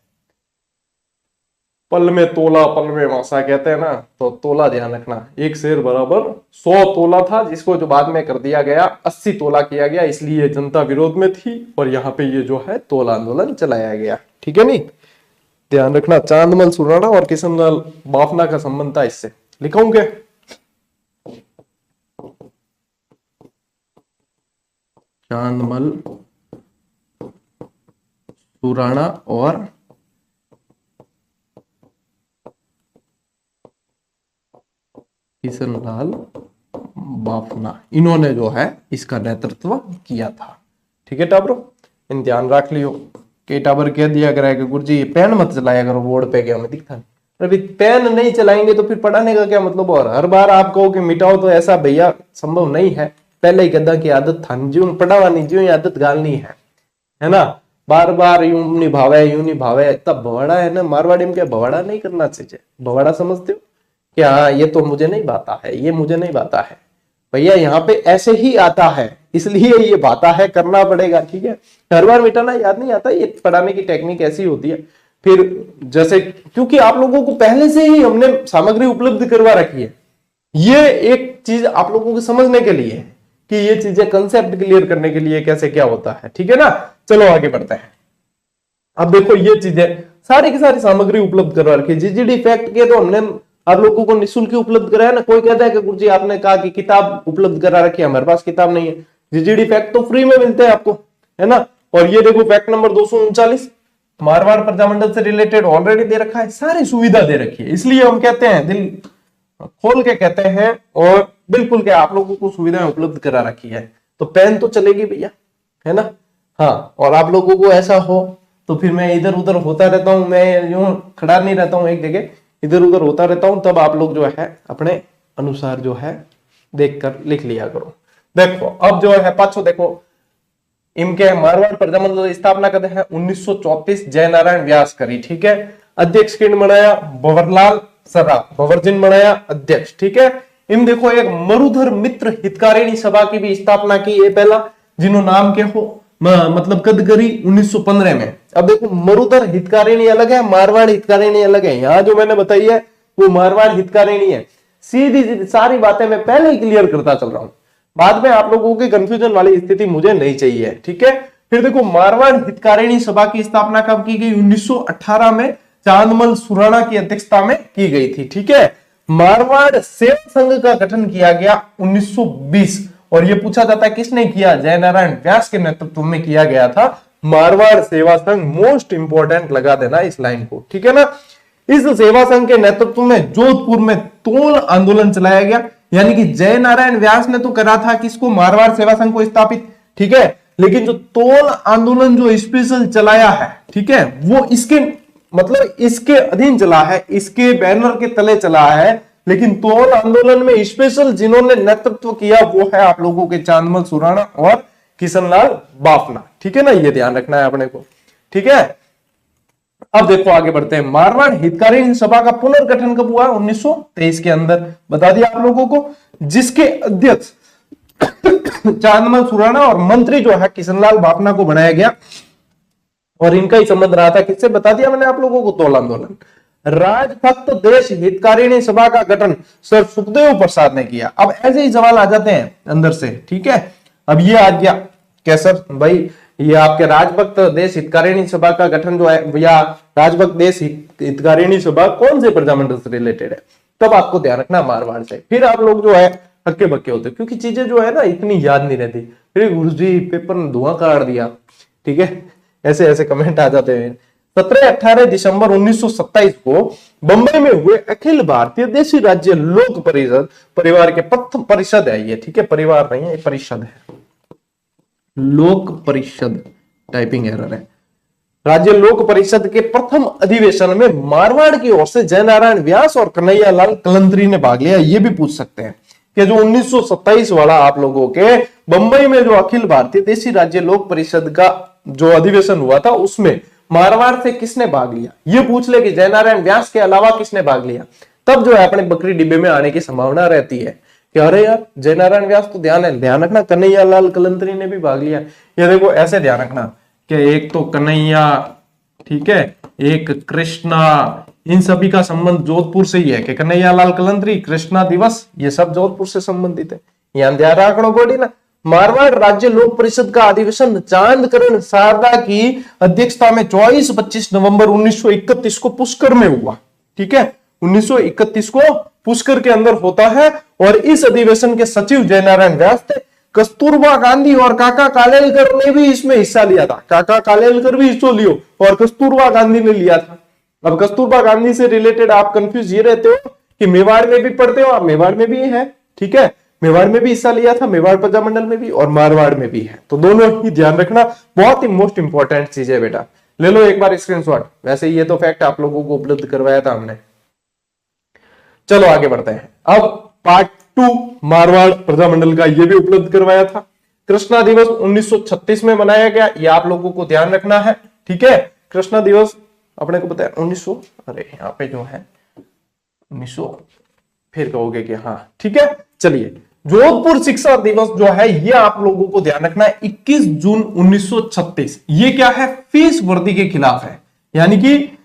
पल में तोला पल में मासा कहते हैं ना, तो तोला ध्यान रखना। एक शेर बराबर 100 तोला था, जिसको जो बाद में कर दिया गया 80 तोला किया गया, इसलिए जनता विरोध में थी और यहाँ पे ये जो है तोला आंदोलन चलाया गया। ठीक है, नहीं ध्यान रखना। चांदमल सुराणा और किशनलाल बाफना का संबंध था इससे, लिखाऊंगे चांदमल सुराणा और किशनलाल बाफना, इन्होंने जो है इसका नेतृत्व किया था। ठीक है टाबरो, इन ध्यान रख लियो। के टाबर कह दिया करा कि गुरुजी ये पेन मत चलाया करो बोर्ड पे, क्या हमें दिखता नहीं। अभी पेन नहीं चलाएंगे तो फिर पढ़ाने का क्या मतलब। और हर बार आप कहो कि मिटाओ, तो ऐसा भैया संभव नहीं है। पहले ही गद्दा की आदत था, जीवन पढ़ावा नहीं, जीवन आदत गालनी है ना। बार बार यूं निभावे तब भवाड़ा है ना। मारवाड़ी में क्या भवाड़ा नहीं करना चाहिए, भवाड़ा समझते हो क्या। ये तो मुझे नहीं बाता है, ये मुझे नहीं बाता है भैया, यहाँ पे ऐसे ही आता है इसलिए ये बाता है, करना पड़ेगा। ठीक है, हर बार मिटाना याद नहीं आता, ये पढ़ाने की टेक्निक ऐसी होती है। फिर जैसे क्योंकि आप लोगों को पहले से ही हमने सामग्री उपलब्ध करवा रखी है, ये एक चीज आप लोगों को समझने के लिए है कि ये चीजें कंसेप्ट क्लियर करने के लिए कैसे क्या होता है। ठीक है ना, चलो आगे बढ़ते हैं। अब देखो ये चीजें सारी की सारी सामग्री उपलब्ध करवा रखी है। जीजीडी फैक्ट के तो हमने आप लोगों को निःशुल्क उपलब्ध कराया ना। कोई कहता है कि गुरुजी आपने कहा कि किताब उपलब्ध करा रखी है, हमारे पास किताब नहीं है। जीजीडी फैक्ट तो फ्री में मिलते हैं आपको, है ना। और ये देखो फैक्ट नंबर 239 मारवाड़ प्रजामंडल से रिलेटेड ऑलरेडी दे रखा है, सारी सुविधा दे रखी है। इसलिए हम कहते हैं, दिल खोल के कहते हैं और बिल्कुल क्या आप लोगों को सुविधाएं उपलब्ध करा रखी है। तो पेन तो चलेगी भैया, है ना। हाँ, और आप लोगों को ऐसा हो तो फिर मैं इधर उधर होता रहता हूं, मैं यूं खड़ा नहीं रहता हूं एक जगह, इधर उधर होता रहता हूं, तब आप लोग जो है अपने अनुसार जो है देखकर लिख लिया करो। देखो अब जो है पाछो देखो, इनके मारवाड़ प्रजामंडल की स्थापना कद है 1934 जयनारायण व्यास करी। ठीक है, अध्यक्ष किन बनाया, भंवरलाल सराफ, भंवरजिन बनाया अध्यक्ष। ठीक है, इन देखो एक मरुधर मित्र हितकारिणी सभा की भी स्थापना की है पहला, जिन्हों नाम के हो मतलब कद करी 1915 में। अब देखो मरुधर हितकारिणी अलग है, मारवाड़ हितकारिणी अलग है। यहाँ जो मैंने बताई है वो मारवाड़ हितकारिणी है। सीधी सारी बातें मैं पहले ही क्लियर करता चल रहा हूं, बाद में आप लोगों की कंफ्यूजन वाली स्थिति मुझे नहीं चाहिए। ठीक है, फिर देखो मारवाड़ हितकारिणी सभा की स्थापना कब की गई, 1918 में चांदमल सुराणा की अध्यक्षता में की गई थी। ठीक है, मारवाड़ सेवा संघ का गठन किया गया 1920, और ये पूछा जाता है किसने किया, जयनारायण व्यास के नेतृत्व में किया गया था मारवाड़ सेवा संघ। मोस्ट इंपोर्टेंट लगा देना इस लाइन को। ठीक है ना, इस सेवा संघ के नेतृत्व में जोधपुर में तोल आंदोलन चलाया गया, यानी कि जयनारायण व्यास ने तो करा था किसको, मारवाड़ सेवा संघ को स्थापित। ठीक है, लेकिन जो तोल आंदोलन जो स्पेशल चलाया है, ठीक है, वो इसके मतलब इसके अधीन चला है, इसके बैनर के तले चला है। लेकिन तोल आंदोलन में स्पेशल जिन्होंने नेतृत्व किया वो है आप लोगों के चांदमल सुराणा और किशनलाल बाफना। ठीक है ना, ये ध्यान रखना है अपने को। ठीक है, अब देखो आगे बढ़ते हैं। मारवाड़ हितकारिणी सभा का पुनर्गठन कब हुआ, 1923 के अंदर, बता दिया आप लोगों को, जिसके अध्यक्ष चांदमल सुराणा और मंत्री जो है किशनलाल बाफना को बनाया गया। और इनका ही संबंध रहा था किससे, बता दिया मैंने आप लोगों को, तोल आंदोलन। राजभक्त देश हितकारिणी सभा का गठन सर सुखदेव प्रसाद ने किया। अब ऐसे ही सवाल आ जाते हैं अंदर से। ठीक है, अब ये आ गया क्या सर भाई, ये आपके राजभक्त देश हितकारिणी सभा का गठन जो है, या राजभक्त देश हितकारिणी सभा कौन से प्रजामंडल से रिलेटेड है, तब आपको ध्यान रखना मारवाड़ से। फिर आप लोग जो है हक्के बक्के होते, क्योंकि चीजें जो है ना इतनी याद नहीं रहती। फिर गुरुजी पेपर में धुआं काट दिया। ठीक है, ऐसे ऐसे कमेंट आ जाते हैं। 17-18 दिसंबर 1927 को बंबई में हुए अखिल भारतीय देशी राज्य लोक परिषद परिवार के प्रथम परिषद है ये। ठीक है, परिवार नहीं है, परिषद है, लोक परिषद, टाइपिंग एरर है। राज्य लोक परिषद के प्रथम अधिवेशन में मारवाड़ की ओर से जयनारायण व्यास और कन्हैयालाल कलंतरी ने भाग लिया। ये भी पूछ सकते हैं कि जो 1927 वाला आप लोगों के बंबई में जो अखिल भारतीय देशी राज्य लोक परिषद का जो अधिवेशन हुआ था उसमें मारवाड़ से किसने भाग लिया। ये पूछ ले कि जयनारायण व्यास के अलावा किसने भाग लिया। तब जो है अपने बकरी डिब्बे में आने की संभावना रहती है कि अरे यार जयनारायण व्यास तो ध्यान रखना कन्हैया लाल कलंतरी ने भी भाग लिया। ये देखो ऐसे ध्यान रखना कि एक तो कन्हैया, ठीक है, एक कृष्णा, इन सभी का संबंध जोधपुर से ही है कि कन्हैया लाल कलंतरी, कृष्णा दिवस, ये सब जोधपुर से संबंधित है। यहां ध्यान रखना गोड़ी ना। मारवाड़ राज्य लोक परिषद का अधिवेशन चांदकरण शारदा की अध्यक्षता में 24-25 नवंबर 1931 को पुष्कर में हुआ। ठीक है, 1931 को पुष्कर के अंदर होता है और इस अधिवेशन के सचिव जयनारायण व्यास थे। कस्तूरबा गांधी और काका कालेलकर ने भी इसमें हिस्सा लिया था। काका कालेलकर भी हिस्सा लियो और कस्तूरबा गांधी ने लिया था। अब कस्तूरबा गांधी से रिलेटेड आप कंफ्यूज ये रहते हो कि मेवाड़ में भी पढ़ते हो, आप मेवाड़ में भी है, ठीक है, मेवाड़ में भी हिस्सा लिया था, मेवाड़ प्रजामंडल में भी और मारवाड़ में भी है, तो दोनों ही ध्यान रखना, बहुत ही मोस्ट इंपॉर्टेंट चीज है बेटा। ले लो एक बार स्क्रीनशॉट। वैसे ये तो फैक्ट आप लोगों को उपलब्ध करवाया था हमने। चलो आगे बढ़ते हैं। अब पार्ट 2 मारवाड़ प्रजामंडल का ये भी उपलब्ध करवाया था। कृष्णा दिवस 1936 में मनाया गया, ये आप लोगों को ध्यान रखना है। ठीक है, कृष्णा दिवस अपने को पता है 1900, अरे यहाँ पे जो है 1900 फिर कहोगे कि हाँ, ठीक है। चलिए, जोधपुर शिक्षा दिवस जो है ये आप लोगों को ध्यान रखना है 21 जून 1936। ये क्या है, फीस वर्दी के खिलाफ है, यानी कि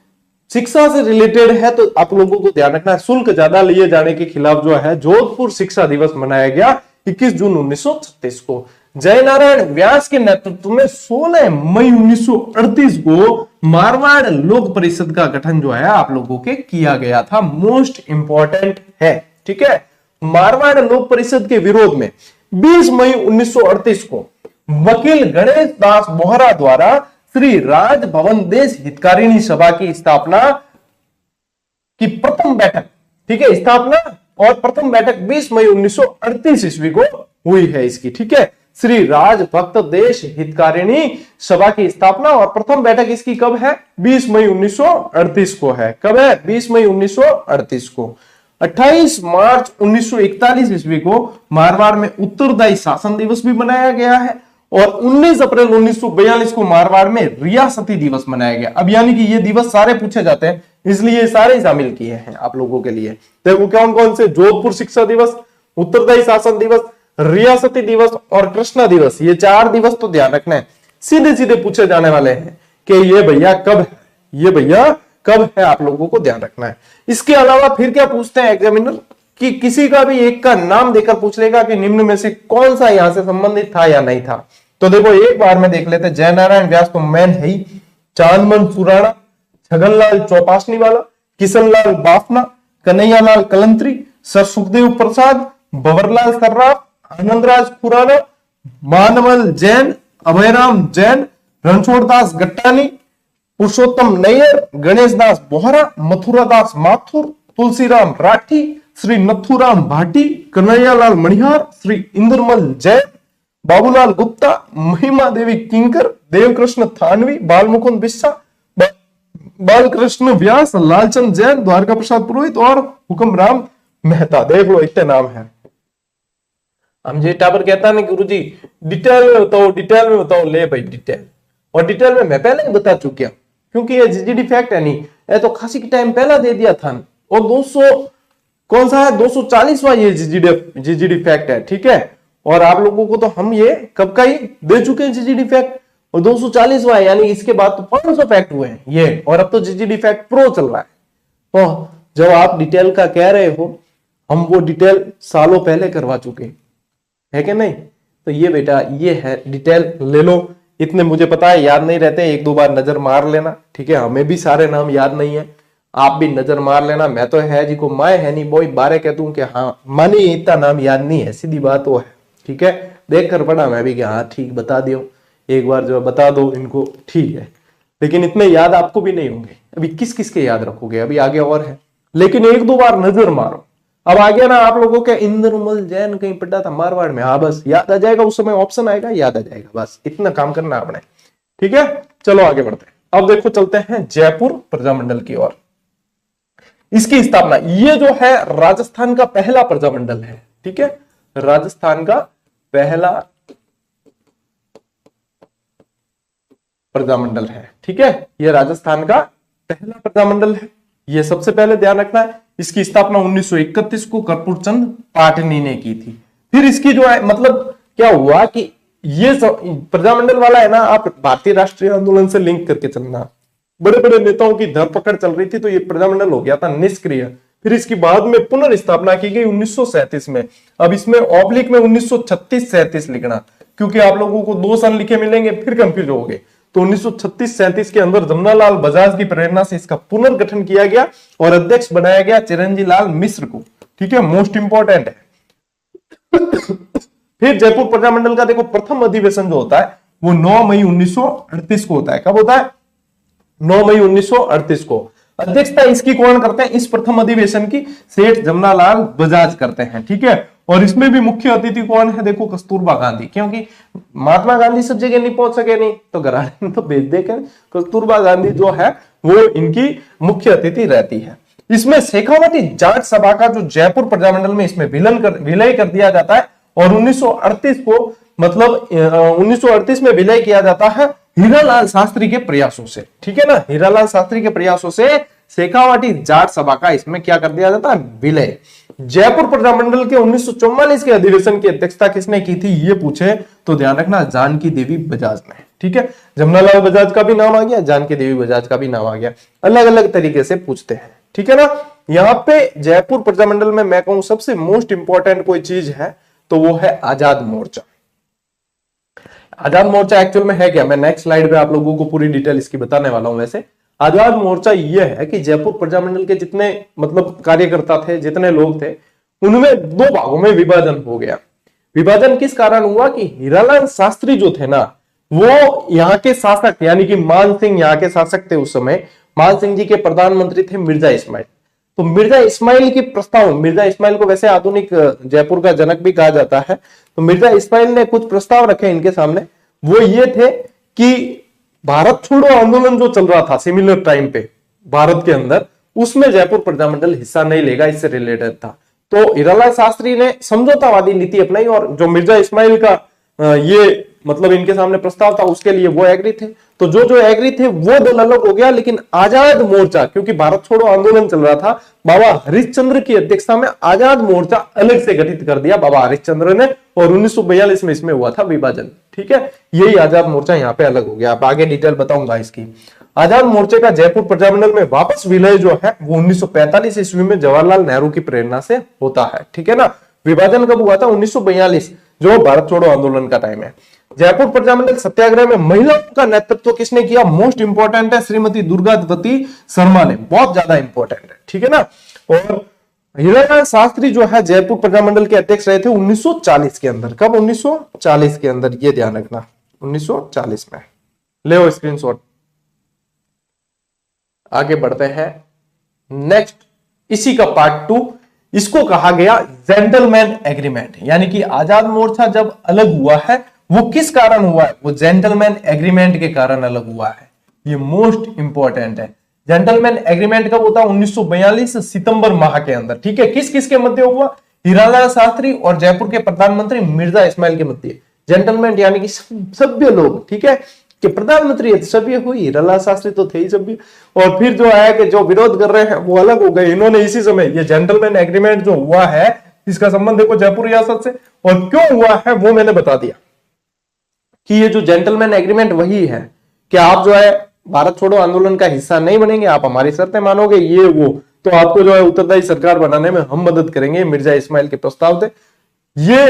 शिक्षा से रिलेटेड है, तो आप लोगों को ध्यान रखना है शुल्क ज्यादा लिए जाने के खिलाफ जो है जोधपुर शिक्षा दिवस मनाया गया 21 जून 1936 को। जयनारायण व्यास के नेतृत्व में 16 मई 1938 को मारवाड़ लोक परिषद का गठन जो है आप लोगों के किया गया था। मोस्ट इंपॉर्टेंट है, ठीक है। मारवाड़ लोक परिषद के विरोध में 20 मई 1938 को वकील गणेश दास बोहरा द्वारा श्री राजभवन देश हितकारिणी सभा की स्थापना की प्रथम बैठक, ठीक है, स्थापना और प्रथम बैठक 20 मई 1938 ईस्वी को हुई है इसकी। ठीक है, श्री राजभक्त देश हितकारिणी सभा की स्थापना और प्रथम बैठक इसकी कब है, 20 मई 1938 को है। कब है, 20 मई 1938 को। 28 मार्च 1941 ईस्वी को मारवाड़ में उत्तरदायी शासन दिवस भी मनाया गया है और 19 अप्रैल 1942 को मारवाड़ में रियासती दिवस मनाया गया। अब यानी कि ये दिवस सारे पूछे जाते हैं, इसलिए सारे शामिल किए हैं आप लोगों के लिए। देखो कौन कौन से, जोधपुर शिक्षा दिवस, उत्तरदायी शासन दिवस, रियासती दिवस और कृष्णा दिवस, ये 4 दिवस तो ध्यान रखना है, सीधे सीधे पूछे जाने वाले हैं कि ये भैया कब है, ये भैया कब है, आप लोगों को ध्यान रखना है। इसके अलावा फिर क्या पूछते हैं एग्जामिनर कि किसी का भी एक का नाम देकर पूछ लेगा कि निम्न में से कौन सा यहां से संबंधित था या नहीं था। तो देखो एक बार में देख लेते, जयनारायण व्यास तो मैन है ही, चांदमन सुराणा, छगनलाल चौपासनी वाला, किशनलाल बाफना, कन्हैयालाल कलंतरी, सर सुखदेव प्रसाद, भंवरलाल सर्राफ, आनंदराज खुराना, मानवल जैन, अभयराम जैन, रणछोड़दास गट्टानी, पुरुषोत्तम नैयर, गणेश दास बोहरा, मथुरादास माथुर, तुलसीराम राठी, श्री नथुराम भाटी, कन्हैयालाल मणिहार, श्री इंद्रमल जैन, बाबूलाल गुप्ता, महिमा देवी किंकर, देवकृष्ण थानवी, बालमुकुंद बिस्सा, बालकृष्ण व्यास, लालचंद जैन, द्वारका प्रसाद पुरोहित और हुक्मराम मेहता। देख लो इतने नाम है। हम जे टावर कहता ना गुरुजी डिटेल में बताओ, डिटेल में बताओ, ले भाई डिटेल, और डिटेल में मैं पहले ही बता चुका क्योंकि ये जीजीडी फैक्ट है, नहीं ये तो खासी की टाइम पहला दे दिया था। और 200 कौन सा है, 240वां ये जीजीडी फैक्ट है, ठीक है। और आप लोगों को तो हम ये कब का ही दे चुके हैं जीजीडी फैक्ट, और 240वां है, यानी इसके बाद तो 500 फैक्ट हुए हैं ये, और अब तो जीजीडी फैक्ट प्रो चल रहा है। तो जब आप डिटेल का कह रहे हो, हम वो डिटेल सालों पहले करवा चुके है कि नहीं। तो ये बेटा ये है डिटेल, ले लो। इतने मुझे पता है याद नहीं रहते, 1-2 बार नजर मार लेना, ठीक है। हमें भी सारे नाम याद नहीं है, आप भी नजर मार लेना। मैं तो है जी को मैं है नहीं बोई बारे कहता हूं कि हाँ मानी इतना नाम याद नहीं है, सीधी बात वो है, ठीक है। देख कर पढ़ा मैं भी कि हाँ ठीक बता दियो, एक बार जो बता दो इनको, ठीक है। लेकिन इतने याद आपको भी नहीं होंगे, अभी किस किस के याद रखोगे, अभी आगे और है। लेकिन 1-2 बार नजर मारो। अब आ गया ना आप लोगों के इंद्रमल जैन कहीं पढ़ा था मारवाड़ में, हाँ बस याद आ जाएगा, उस समय ऑप्शन आएगा याद आ जाएगा, बस इतना काम करना आपने, ठीक है। चलो आगे बढ़ते हैं। अब देखो चलते हैं जयपुर प्रजामंडल की ओर। इसकी स्थापना, ये जो है राजस्थान का पहला प्रजामंडल है, ठीक है, राजस्थान का पहला प्रजामंडल है, ठीक है। ये राजस्थान का पहला प्रजामंडल है, ये सबसे पहले ध्यान रखना है। इसकी स्थापना 1931 को कर्पूर चंद पाटनी ने की थी। फिर इसकी जो है मतलब क्या हुआ कि ये प्रजामंडल वाला है ना, आप भारतीय राष्ट्रीय आंदोलन से लिंक करके चलना, बड़े बड़े नेताओं की धरपकड़ चल रही थी तो ये प्रजामंडल हो गया था निष्क्रिय। फिर इसकी बाद में पुनर्स्थापना की गई 1937 में। अब इसमें ऑब्लिक में 1936-37 लिखना, क्योंकि आप लोगों को 2 साल लिखे मिलेंगे फिर कंफ्यूज हो गए। तो 1936-37 के अंदर जमनालाल बजाज की प्रेरणा से इसका पुनर्गठन किया गया और अध्यक्ष बनाया गया चिरंजी लाल मिश्र को। ठीक है, मोस्ट इंपॉर्टेंट है। फिर जयपुर प्रजामंडल का देखो प्रथम अधिवेशन जो होता है वो 9 मई 1938 को होता है। कब होता है? 9 मई 1938 को। अध्यक्षता इसकी कौन करते हैं? इस प्रथम अधिवेशन की सेठ जमनालाल बजाज करते हैं। ठीक है, और इसमें भी मुख्य अतिथि कौन है? देखो कस्तूरबा गांधी, क्योंकि महात्मा गांधी सब जगह नहीं पहुंच सके नहीं तो घराने तो भेज दे कर कस्तूरबा गांधी जो है वो इनकी मुख्य अतिथि रहती है। इसमें शेखावती जाट सभा का जो जयपुर प्रजामंडल में इसमें विलय कर दिया जाता है और 1938 को मतलब 1938 में विलय किया जाता है हीरालाल शास्त्री के प्रयासों से। ठीक है ना, हीरालाल शास्त्री के प्रयासों से शेखावाटी जाट सभा का इसमें क्या कर दिया जाता है? विलय। जयपुर प्रजामंडल के 1944 के अधिवेशन की अध्यक्षता किसने की थी ये पूछे तो ध्यान रखना जानकी देवी बजाज ने। ठीक है, जमनालाल बजाज का भी नाम आ गया, जानकी देवी बजाज का भी नाम आ गया, अलग अलग तरीके से पूछते हैं। ठीक है ना, यहाँ पे जयपुर प्रजामंडल में मैं कहूं सबसे मोस्ट इंपॉर्टेंट कोई चीज है तो वो है आजाद मोर्चा। आजाद मोर्चा एक्चुअल में है क्या, मैं नेक्स्ट स्लाइड पे आप लोगों को पूरी डिटेल इसकी बताने वाला हूं। वैसे आजाद मोर्चा ये है कि जयपुर प्रजामंडल के जितने मतलब कार्यकर्ता थे, जितने लोग थे, उनमें 2 भागों में विभाजन हो गया। विभाजन किस कारण हुआ कि हीरालाल शास्त्री जो थे ना वो यहाँ के शासक यानी कि मान सिंह यहाँ के शासक थे उस समय। मान सिंह जी के प्रधानमंत्री थे मिर्जा इस्माइल। तो मिर्जा इस्माइल की प्रस्ताव, मिर्जा इस्माइल को वैसे आधुनिक जयपुर का जनक भी कहा जाता है, तो मिर्जा इस्माइल ने कुछ प्रस्ताव रखे इनके सामने। वो ये थे कि भारत छोड़ो आंदोलन जो चल रहा था सिमिलर टाइम पे भारत के अंदर, उसमें जयपुर प्रजामंडल हिस्सा नहीं लेगा, इससे रिलेटेड था। तो हीरालाल शास्त्री ने समझौतावादी नीति अपनाई और जो मिर्जा इस्माइल का ये मतलब इनके सामने प्रस्ताव था उसके लिए वो एग्री थे। तो जो एग्री थे वो दल अलग हो गया, लेकिन आजाद मोर्चा, क्योंकि भारत छोड़ो आंदोलन चल रहा था, बाबा हरिश्चंद्र की अध्यक्षता में आजाद मोर्चा अलग से गठित कर दिया बाबा हरिश्चंद्र ने और 1942 में इसमें हुआ था विभाजन। ठीक है, यही आजाद मोर्चा यहाँ पे अलग हो गया। अब आगे डिटेल बताऊंगा इसकी। आजाद मोर्चे का जयपुर प्रजामंडल में वापस विलय जो है वो 1945 ईस्वी में जवाहरलाल नेहरू की प्रेरणा से होता है। ठीक है ना, विभाजन कब हुआ था? 1942, जो भारत छोड़ो आंदोलन का टाइम है। जयपुर प्रजामंडल सत्याग्रह में महिलाओं का नेतृत्व किसने किया? मोस्ट इंपॉर्टेंट है, श्रीमती दुर्गावती शर्मा ने, बहुत ज्यादा इंपॉर्टेंट है। ठीक है ना, और हीरालाल शास्त्री जो है जयपुर प्रजामंडल के अध्यक्ष रहे थे 1940 के अंदर। कब? 1940 के अंदर, ये ध्यान रखना, 1940 में। ले स्क्रीनशॉट। आगे बढ़ते हैं नेक्स्ट, इसी का पार्ट 2, इसको कहा गया जेंटलमैन एग्रीमेंट। यानी कि आजाद मोर्चा जब अलग हुआ है वो किस कारण हुआ है? वो जेंटलमैन एग्रीमेंट के कारण अलग हुआ है। ये मोस्ट इंपॉर्टेंट है। जेंटलमैन एग्रीमेंट कब होता है? 1942 सितंबर माह के अंदर। ठीक है, किस किस के मध्य हुआ? हीरालाल शास्त्री और जयपुर के प्रधानमंत्री मिर्जा इस्माइल के मध्य। जेंटलमैन यानी कि सभ्य लोग। ठीक है, कि प्रधानमंत्री सभ्य हुई, हीरालाल शास्त्री तो थे ही सभ्य, और फिर जो है कि जो विरोध कर रहे हैं वो अलग हो गए। इन्होंने इसी समय ये जेंटलमैन एग्रीमेंट जो हुआ है इसका संबंध देखो जयपुर रियासत से, और क्यों हुआ है वो मैंने बता दिया कि ये जो जेंटलमैन एग्रीमेंट वही है कि आप जो है भारत छोड़ो आंदोलन का हिस्सा नहीं बनेंगे, आप हमारी शर्तें मानोगे, ये वो, तो आपको जो है उत्तरदायी सरकार बनाने में हम मदद करेंगे। मिर्जा इस्माइल के प्रस्ताव थे। ये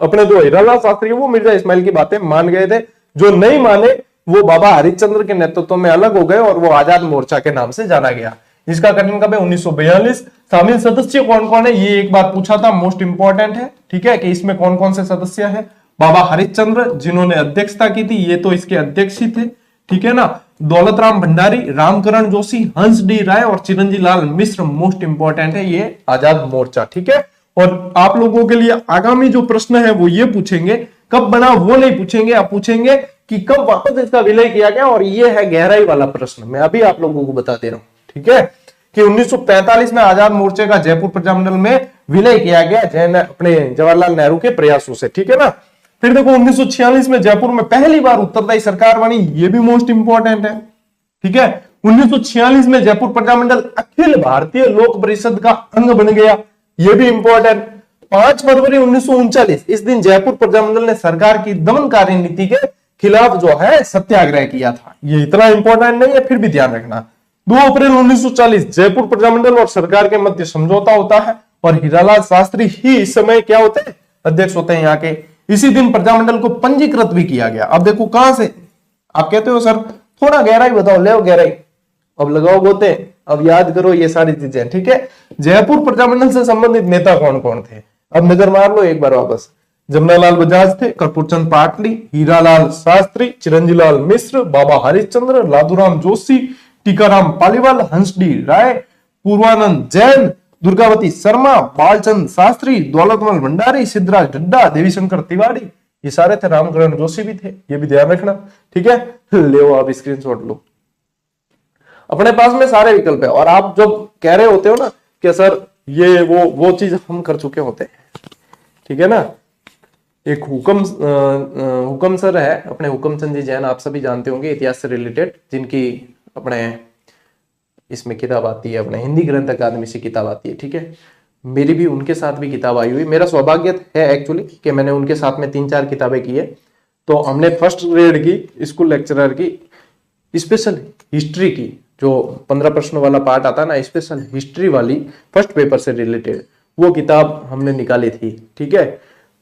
अपने जो हीरालाल शास्त्री है वो मिर्जा इस्माइल की बातें मान गए थे, जो नहीं माने वो बाबा हरिश्चंद्र के नेतृत्व में अलग हो गए और वो आजाद मोर्चा के नाम से जाना गया। इसका गठन कब है? 1942। शामिल सदस्य कौन कौन है ये एक बार पूछा था, मोस्ट इंपॉर्टेंट है। ठीक है, कि इसमें कौन कौन से सदस्य है? बाबा हरिश्चंद्र जिन्होंने अध्यक्षता की थी, ये तो इसके अध्यक्ष ही थे। ठीक है ना, दौलतराम भंडारी, रामकरण जोशी, हंस डी राय और चिरंजी लाल मिश्र मोस्ट इंपॉर्टेंट है ये आजाद मोर्चा। ठीक है, और आप लोगों के लिए आगामी जो प्रश्न है वो ये पूछेंगे, कब बना वो नहीं पूछेंगे, आप पूछेंगे कि कब वापस इसका विलय किया गया, और ये है गहराई वाला प्रश्न, मैं अभी आप लोगों को बता दे रहा हूं। ठीक है, कि 1945 में आजाद मोर्चे का जयपुर प्रजामंडल में विलय किया गया अपने जवाहरलाल नेहरू के प्रयासों से। ठीक है ना, फिर देखो 1946 में जयपुर में पहली बार उत्तरदायी सरकार बनी, ये भी मोस्ट इंपॉर्टेंट है। ठीक है, 1946 में जयपुर प्रजामंडल अखिल भारतीय लोक परिषद का अंग बन गया, यह भी इंपॉर्टेंट। 5 फरवरी 1939 इस दिन जयपुर प्रजामंडल ने सरकार की दमनकारी नीति के खिलाफ जो है सत्याग्रह किया था। ये इतना इंपॉर्टेंट नहीं है, फिर भी ध्यान रखना। 2 अप्रैल 1940 जयपुर प्रजामंडल और सरकार के मध्य समझौता होता है और हीरालाल शास्त्री ही इस समय क्या होते हैं, अध्यक्ष होते हैं यहाँ के। इसी दिन प्रजामंडल को पंजीकृत भी किया गया। अब देखो कहां से, आप कहते हो सर थोड़ा गहराई बताओ, ले गहराई, अब लगाओ गोते, अब याद करो ये सारी चीजें, ठीक है। जयपुर प्रजामंडल से संबंधित नेता कौन कौन थे, अब नजर मार लो एक बार वापस। जमनालाल बजाज थे, कर्पूरचंद पाटली, हीरालाल शास्त्री, चिरंजीलाल मिश्र, बाबा हरिश्चंद्र, लादूराम जोशी, टीकाराम पालीवाल, हंसडी राय, पूर्वानंद जैन, दुर्गावती शर्मा, बालचंद शास्त्री, दौलतमल भंडारी, सिद्धराज ढड्डा, देवीशंकर तिवारी, ये सारे थे। रामकरण जोशी भी थे, ये भी ध्यान रखना, ठीक है। ले आप स्क्रीनशॉट लो, अपने पास में सारे विकल्प है। और आप जब कह रहे होते हो ना कि सर ये वो चीज हम कर चुके होते हैं, ठीक है ना। एक हुकम सर है अपने, हुकमचंद जी जैन, आप सभी जानते होंगे, इतिहास से रिलेटेड, जिनकी अपने इसमें किताब आती है, अपने हिंदी ग्रंथ अकादमी से किताब आती है, ठीक है। मेरी भी उनके साथ भी किताब आई हुई, मेरा सौभाग्य है एक्चुअली कि मैंने उनके साथ में 3-4 किताबें की है। तो हमने फर्स्ट ग्रेड की स्कूल लेक्चरर की स्पेशल हिस्ट्री की, जो 15 प्रश्नों वाला पार्ट आता है ना, स्पेशल हिस्ट्री वाली फर्स्ट पेपर से रिलेटेड, वो किताब हमने निकाली थी, ठीक है।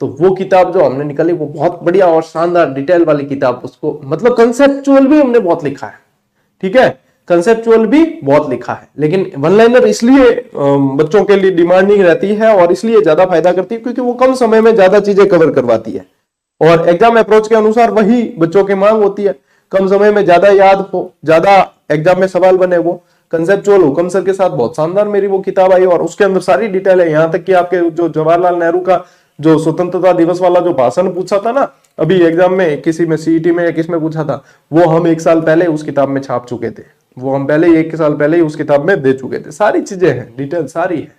तो वो किताब जो हमने निकाली वो बहुत बढ़िया और शानदार डिटेल वाली किताब, उसको मतलब कंसेप्चुअल भी हमने बहुत लिखा है, ठीक है, कंसेप्चुअल भी बहुत लिखा है। लेकिन वन लाइनर इसलिए बच्चों के लिए डिमांडिंग रहती है और इसलिए ज्यादा फायदा करती है क्योंकि वो कम समय में ज्यादा चीजें कवर करवाती है और एग्जाम अप्रोच के अनुसार वही बच्चों की मांग होती है, कम समय में ज्यादा याद हो, ज्यादा एग्जाम में सवाल बने। वो कंसेप्चुअल हुकम सर के साथ बहुत शानदार मेरी वो किताब आई और उसके अंदर सारी डिटेल है, यहाँ तक कि आपके जो जवाहरलाल नेहरू का जो स्वतंत्रता दिवस वाला जो भाषण पूछा था ना अभी एग्जाम में, किसी में सीईटी में या किस में पूछा था, वो हम 1 साल पहले उस किताब में छाप चुके थे, वो हम पहले 1 साल पहले ही उस किताब में दे चुके थे। सारी चीजें हैं, डिटेल सारी है,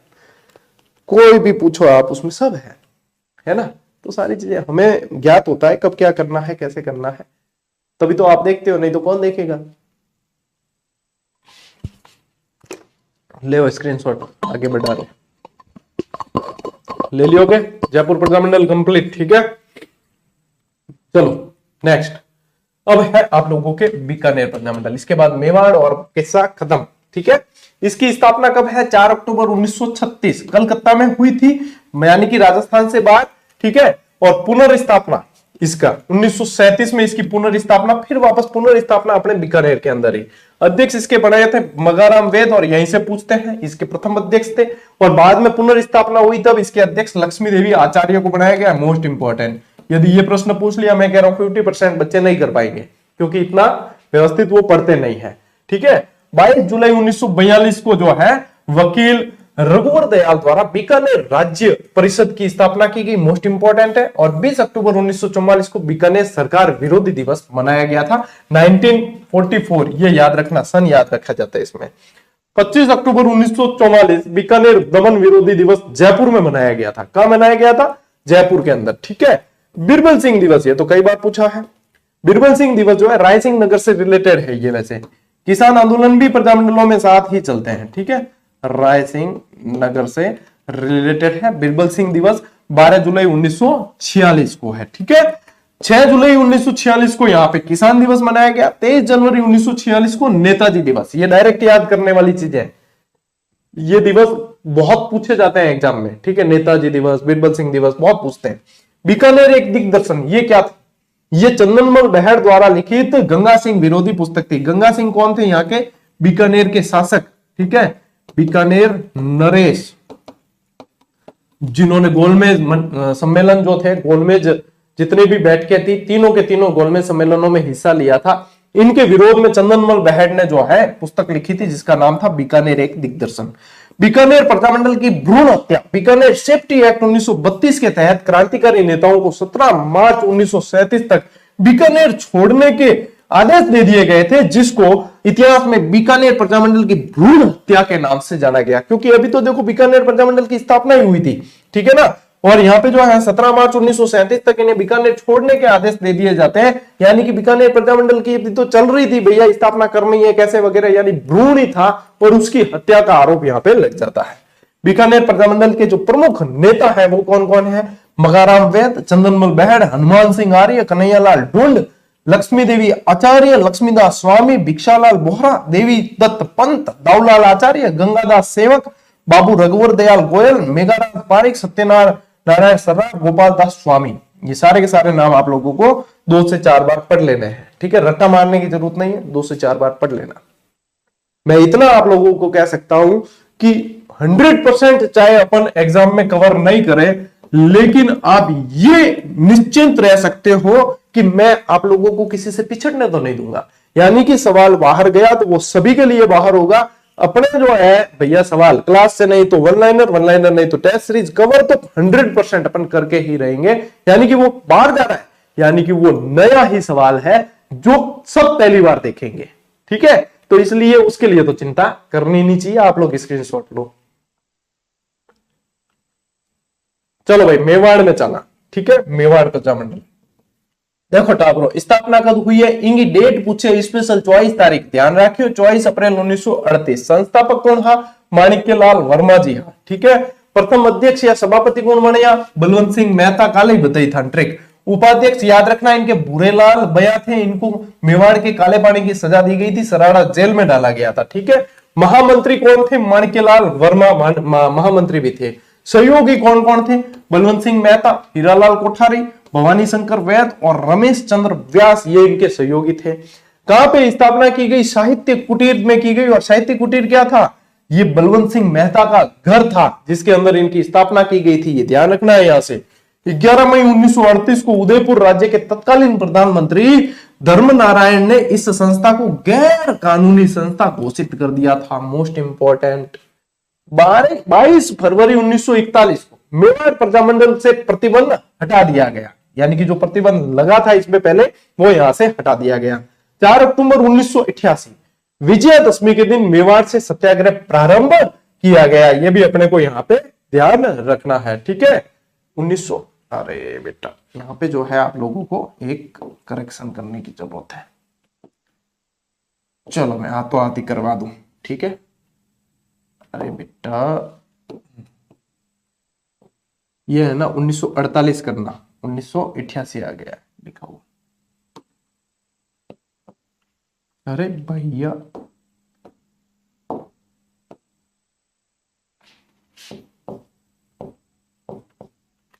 कोई भी पूछो आप उसमें सब है ना। तो सारी चीजें हमें ज्ञात होता है कब क्या करना है, कैसे करना है, तभी तो आप देखते हो, नहीं तो कौन देखेगा। ले स्क्रीनशॉट, आगे बढ़ा रहे, ले लियोगे। जयपुर प्रजामंडल कंप्लीट, ठीक है। चलो नेक्स्ट, अब है आप लोगों के बीकानेर प्रजामंडल, इसके बाद मेवाड़ और किस्सा खत्म, ठीक है। इसकी स्थापना कब है, 4 अक्टूबर 1936 कलकत्ता में हुई थी, यानी कि राजस्थान से बाहर, ठीक है। और पुनर्स्थापना इसका 1937 में इसकी पुनर्स्थापना, फिर वापस पुनर्स्थापना अपने बीकानेर के अंदर ही। अध्यक्ष इसके बनाए थे मगाराम वेद और यहीं से पूछते हैं, इसके प्रथम अध्यक्ष थे और बाद में पुनर्स्थापना हुई तब इसके अध्यक्ष लक्ष्मी देवी आचार्य को बनाया गया। मोस्ट इंपॉर्टेंट, यदि ये प्रश्न पूछ लिया, मैं कह रहा हूं 50% बच्चे नहीं कर पाएंगे क्योंकि इतना व्यवस्थित वो पढ़ते नहीं है, ठीक है। 22 जुलाई 1942 को जो है वकील रघुवर दयाल द्वारा बीकानेर राज्य परिषद की स्थापना की गई, मोस्ट इंपॉर्टेंट है। और 20 अक्टूबर 1944 को बीकानेर सरकार विरोधी दिवस मनाया गया था, 1944, ये याद रखना, सन याद रखा जाता है इसमें। 25 अक्टूबर 1944 बीकानेर दमन विरोधी दिवस जयपुर में मनाया गया था। कहां मनाया गया था, जयपुर के अंदर, ठीक है। बिरबल सिंह दिवस, ये तो कई बार पूछा है, बिरबल सिंह दिवस जो है रायसिंह नगर से रिलेटेड है ये। वैसे किसान आंदोलन भी प्रजामंडलों में साथ ही चलते हैं, ठीक है, रायसिंह नगर से रिलेटेड है। बिरबल सिंह दिवस 12 जुलाई 1946 को है, ठीक है। 6 जुलाई 1946 को यहाँ पे किसान दिवस मनाया गया। 23 जनवरी 1946 को नेताजी दिवस, ये डायरेक्ट याद करने वाली चीज है, ये दिवस बहुत पूछे जाते हैं एग्जाम में, ठीक है। नेताजी दिवस, बिरबल सिंह दिवस बहुत पूछते हैं। बीकानेर एक दिग्दर्शन, ये क्या था, ये चंदनमल बहड़ द्वारा लिखित गंगा सिंह विरोधी पुस्तक थी। गंगा सिंह कौन थे, यहाँ के बीकानेर के शासक, ठीक है, बीकानेर नरेश, जिन्होंने गोलमेज सम्मेलन जो थे, गोलमेज जितने भी बैठकें थी, तीनों के तीनों गोलमेज सम्मेलनों में हिस्सा लिया था। इनके विरोध में चंदनमल बहड़ ने जो है पुस्तक लिखी थी जिसका नाम था बीकानेर एक दिग्दर्शन। बीकानेर प्रजामंडल की भ्रूण हत्या, बीकानेर सेफ्टी एक्ट 1932 के तहत क्रांतिकारी नेताओं को 17 मार्च 1937 तक बीकानेर छोड़ने के आदेश दे दिए गए थे, जिसको इतिहास में बीकानेर प्रजामंडल की भ्रूण हत्या के नाम से जाना गया। क्योंकि अभी तो देखो बीकानेर प्रजामंडल की स्थापना ही हुई थी, ठीक है ना, और यहाँ पे जो है 17 मार्च 1937 तक इन्हें बीकानेर छोड़ने के आदेश दे दिए जाते हैं। यानी कि बीकानेर प्रजामंडल की तो चल रही थी भैया, स्थापना करनी है कैसे वगैरह, यानी भ्रूण ही था और उसकी हत्या का आरोप यहाँ पे लग जाता है। बीकानेर प्रजामंडल के जो प्रमुख नेता है वो कौन कौन है? मगाराम वैद, चंदनमल बहड़, हनुमान सिंह आर्य, कन्हैयालाल ढूंढ, लक्ष्मी देवी आचार्य, लक्ष्मीदास स्वामी, भिक्षालाल बोहरा, देवी दत्त पंत, दाऊलाल आचार्य, गंगादास सेवक, बाबू रघुवर दयाल गोयल, मेघाराम पारिक, सत्यनारायण सर्राफ, गोपाल दास स्वामी। ये सारे के सारे नाम आप लोगों को 2 से 4 बार पढ़ लेने हैं। ठीक है, रट्टा मारने की जरूरत नहीं है, 2 से 4 बार पढ़ लेना। मैं इतना आप लोगों को कह सकता हूं कि 100% चाहे अपन एग्जाम में कवर नहीं करें, लेकिन आप ये निश्चिंत रह सकते हो कि मैं आप लोगों को किसी से पिछड़ने तो नहीं दूंगा। यानी कि सवाल बाहर गया तो वो सभी के लिए बाहर होगा। अपने जो है भैया सवाल क्लास से नहीं तो वन लाइनर नहीं तो टेस्ट सीरीज कवर तो 100% अपन करके ही रहेंगे। यानी कि वो बाहर जा रहा है, यानी कि वो नया ही सवाल है जो सब पहली बार देखेंगे। ठीक है, तो इसलिए उसके लिए तो चिंता करनी नहीं चाहिए। आप लोग स्क्रीनशॉट लो। चलो भाई मेवाड़ में चला। ठीक है, मेवाड़ प्रजामंडल देखो टाबरो, स्थापना कब हुई है? इंगी डेट पूछे, स्पेशल चॉइस तारीख ध्यान रखियो, 24 अप्रैल 1938। संस्थापक कौन था? माणिक्यलाल वर्मा जी। हाँ ठीक है। प्रथम अध्यक्ष या सभापति कौन बने? बलवंत सिंह मेहता। काले बताई था ट्रिक। उपाध्यक्ष याद रखना इनके भूरेलाल बया थे, इनको मेवाड़ के काले पानी की सजा दी गई थी, सराड़ा जेल में डाला गया था। ठीक है। महामंत्री कौन थे? माणिक्यलाल वर्मा महामंत्री भी थे। सहयोगी कौन कौन थे? बलवंत सिंह मेहता, हीरालाल कोठारी, भवानी शंकर वैद और रमेश चंद्र व्यास, ये इनके सहयोगी थे। कहां पे स्थापना की गई? साहित्य कुटीर में की गई। और साहित्य कुटीर क्या था? ये बलवंत सिंह मेहता का घर था जिसके अंदर इनकी स्थापना की गई थी। ये ध्यान रखना है। यहां से 11 मई 1938 को उदयपुर राज्य के तत्कालीन प्रधानमंत्री धर्मनारायण ने इस संस्था को गैर कानूनी संस्था घोषित कर दिया था। मोस्ट इंपॉर्टेंट 22 फरवरी 1941 को मेवाड़ प्रजामंडल से प्रतिबंध हटा दिया गया। यानी कि जो प्रतिबंध लगा था इसमें पहले वो यहां से हटा दिया गया। 4 अक्टूबर 1988 विजयादशमी के दिन मेवाड़ से सत्याग्रह प्रारंभ किया गया। ये भी अपने को यहाँ पे ध्यान रखना है। ठीक है। 1900 अरे बेटा यहाँ पे जो है आप लोगों को एक करेक्शन करने की जरूरत है। चलो मैं हाथों हाथ ही करवा दूं। ठीक है। अरे बेटा ये है ना 1948 करना, 1988 आ गया लिखा हुआ। अरे भैया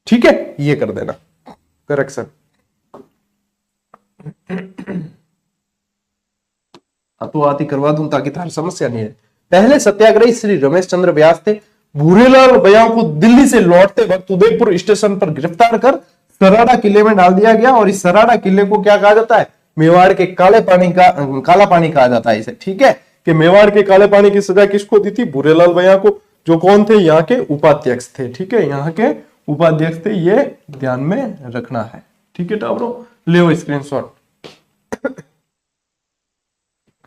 ठीक है ये कर देना करेक्शन। तो आती करवा दूं ताकि तार समस्या नहीं है। पहले सत्याग्रही श्री रमेश चंद्र व्यास थे। भूरेलाल बया को दिल्ली से लौटते वक्त उदयपुर स्टेशन पर गिरफ्तार कर सराड़ा किले में डाल दिया गया। और इस सराड़ा किले को क्या कहा जाता है? मेवाड़ के काला पानी कहा जाता है इसे। ठीक है कि मेवाड़ के काले पानी की सजा किसको दी थी? भूरेलाल बया को, जो कौन थे? यहाँ के उपाध्यक्ष थे। ठीक है, यहाँ के उपाध्यक्ष थे, ये ध्यान में रखना है। ठीक है टाबरो, ले स्क्रीनशॉट।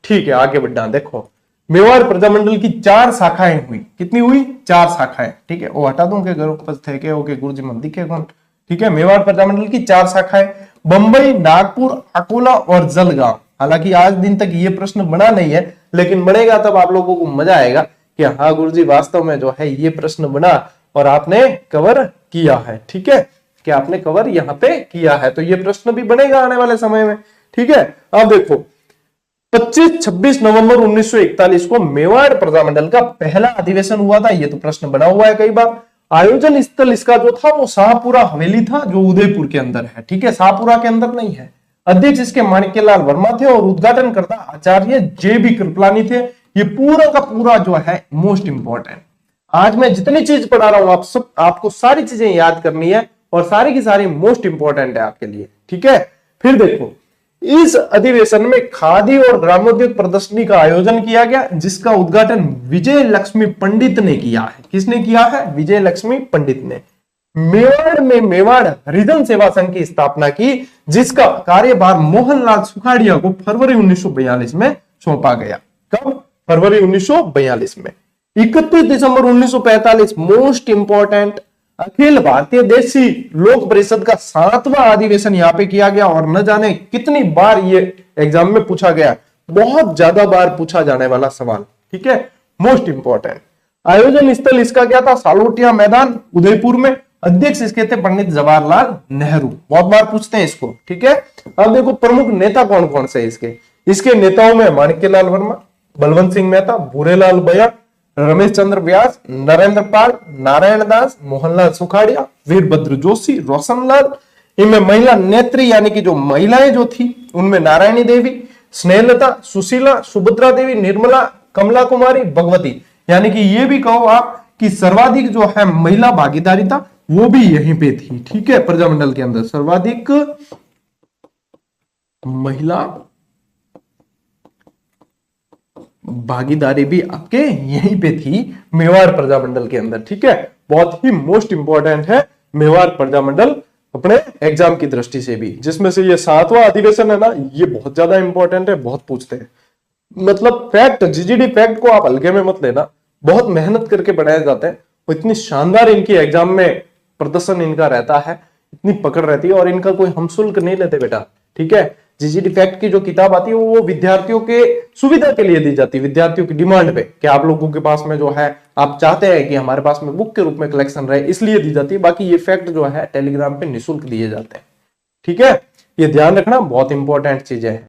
ठीक है आगे बढ़ना। देखो मेवाड़ प्रजामंडल की 4 शाखाएं हुई। कितनी हुई? 4 शाखाएं। ठीक है, वो हटा दूं के घर थे के ओके गुरुजी मन दिखे कौन। ठीक है, मेवाड़ प्रजामंडल की 4 शाखाएं, बंबई, नागपुर, अकोला और जलगांव। हालांकि आज दिन तक ये प्रश्न बना नहीं है, लेकिन बनेगा तब आप लोगों को मजा आएगा कि हाँ गुरुजी वास्तव में जो है ये प्रश्न बना और आपने कवर किया है। ठीक है, कि आपने कवर यहाँ पे किया है, तो ये प्रश्न भी बनेगा आने वाले समय में। ठीक है, अब देखो 25-26 नवंबर 1941 को मेवाड़ प्रजामंडल का पहला अधिवेशन हुआ था। ये तो प्रश्न बना हुआ है कई बार। आयोजन स्थल इसका जो था वो शाहपुरा हवेली था, जो उदयपुर के अंदर है। ठीक है, शाहपुरा के अंदर नहीं है। अध्यक्ष इसके माणिक्यलाल वर्मा थे और उद्घाटनकर्ता आचार्य JB कृपलानी थे। ये पूरा का पूरा जो है मोस्ट इंपॉर्टेंट। आज मैं जितनी चीज पढ़ा रहा हूं आपको सारी चीजें याद करनी है और सारी की सारी मोस्ट इंपॉर्टेंट है आपके लिए। ठीक है, फिर देखो इस अधिवेशन में खादी और ग्रामोद्योग प्रदर्शनी का आयोजन किया गया, जिसका उद्घाटन विजय लक्ष्मी पंडित ने किया है। किसने किया है? विजय लक्ष्मी पंडित ने। मेवाड़ में मेवाड़ हरिजन सेवा संघ की स्थापना की, जिसका कार्यभार मोहनलाल सुखाड़िया को फरवरी 1942 में सौंपा गया। कब? फरवरी 1942 में। 31 दिसंबर 1945 मोस्ट इंपॉर्टेंट अखिल भारतीय देशी लोक परिषद का 7वां अधिवेशन यहाँ पे किया गया और न जाने कितनी बार ये एग्जाम में पूछा गया, बहुत ज्यादा बार पूछा जाने वाला सवाल, ठीक है, मोस्ट इंपॉर्टेंट। आयोजन स्थल इसका क्या था, सालोटिया मैदान उदयपुर में। अध्यक्ष इसके थे पंडित जवाहरलाल नेहरू, बहुत बार पूछते हैं इसको, ठीक है। अब देखो प्रमुख नेता कौन कौन से इसके नेताओं में माणिक्यलाल वर्मा, बलवंत सिंह मेहता, भूरेलाल बयान, रमेश चंद्र व्यास, नरेंद्र पाल, नारायण दास, मोहनलाल सुखाड़िया, वीरभद्र जोशी, रोशनलाल। इनमें महिला नेत्री यानी कि जो महिलाएं जो थी उनमें नारायणी देवी, स्नेहलता, सुशीला, सुभद्रा देवी, निर्मला, कमला कुमारी, भगवती। यानी कि ये भी कहो आप कि सर्वाधिक जो है महिला भागीदारिता वो भी यहीं पे थी, ठीक है। प्रजामंडल के अंदर सर्वाधिक महिला भागीदारी भी आपके यहीं पे थी मेवाड़ प्रजामंडल के अंदर, ठीक है। बहुत ही मोस्ट इंपॉर्टेंट है मेवाड़ प्रजामंडल अपने एग्जाम की दृष्टि से भी, जिसमें से ये 7वां अधिवेशन है ना, ये बहुत ज्यादा इंपॉर्टेंट है, बहुत पूछते हैं। मतलब फैक्ट, जीजीडी फैक्ट को आप हल्के में मत लेना, बहुत मेहनत करके पढ़ाए जाते हैं। इतनी शानदार इनकी एग्जाम में प्रदर्शन इनका रहता है, इतनी पकड़ रहती है, और इनका कोई हम शुल्क नहीं लेते बेटा, ठीक है। जीजीडी फैक्ट की जो किताब आती है वो विद्यार्थियों के सुविधा के लिए दी जाती है, विद्यार्थियों की डिमांड पे कि आप लोगों के पास में जो है आप चाहते हैं कि हमारे पास में बुक के रूप में कलेक्शन रहे, इसलिए दी जाती है। बाकी ये फैक्ट जो है टेलीग्राम पे निःशुल्क दिए जाते हैं, ठीक है। ये ध्यान रखना, बहुत इंपॉर्टेंट चीजें हैं।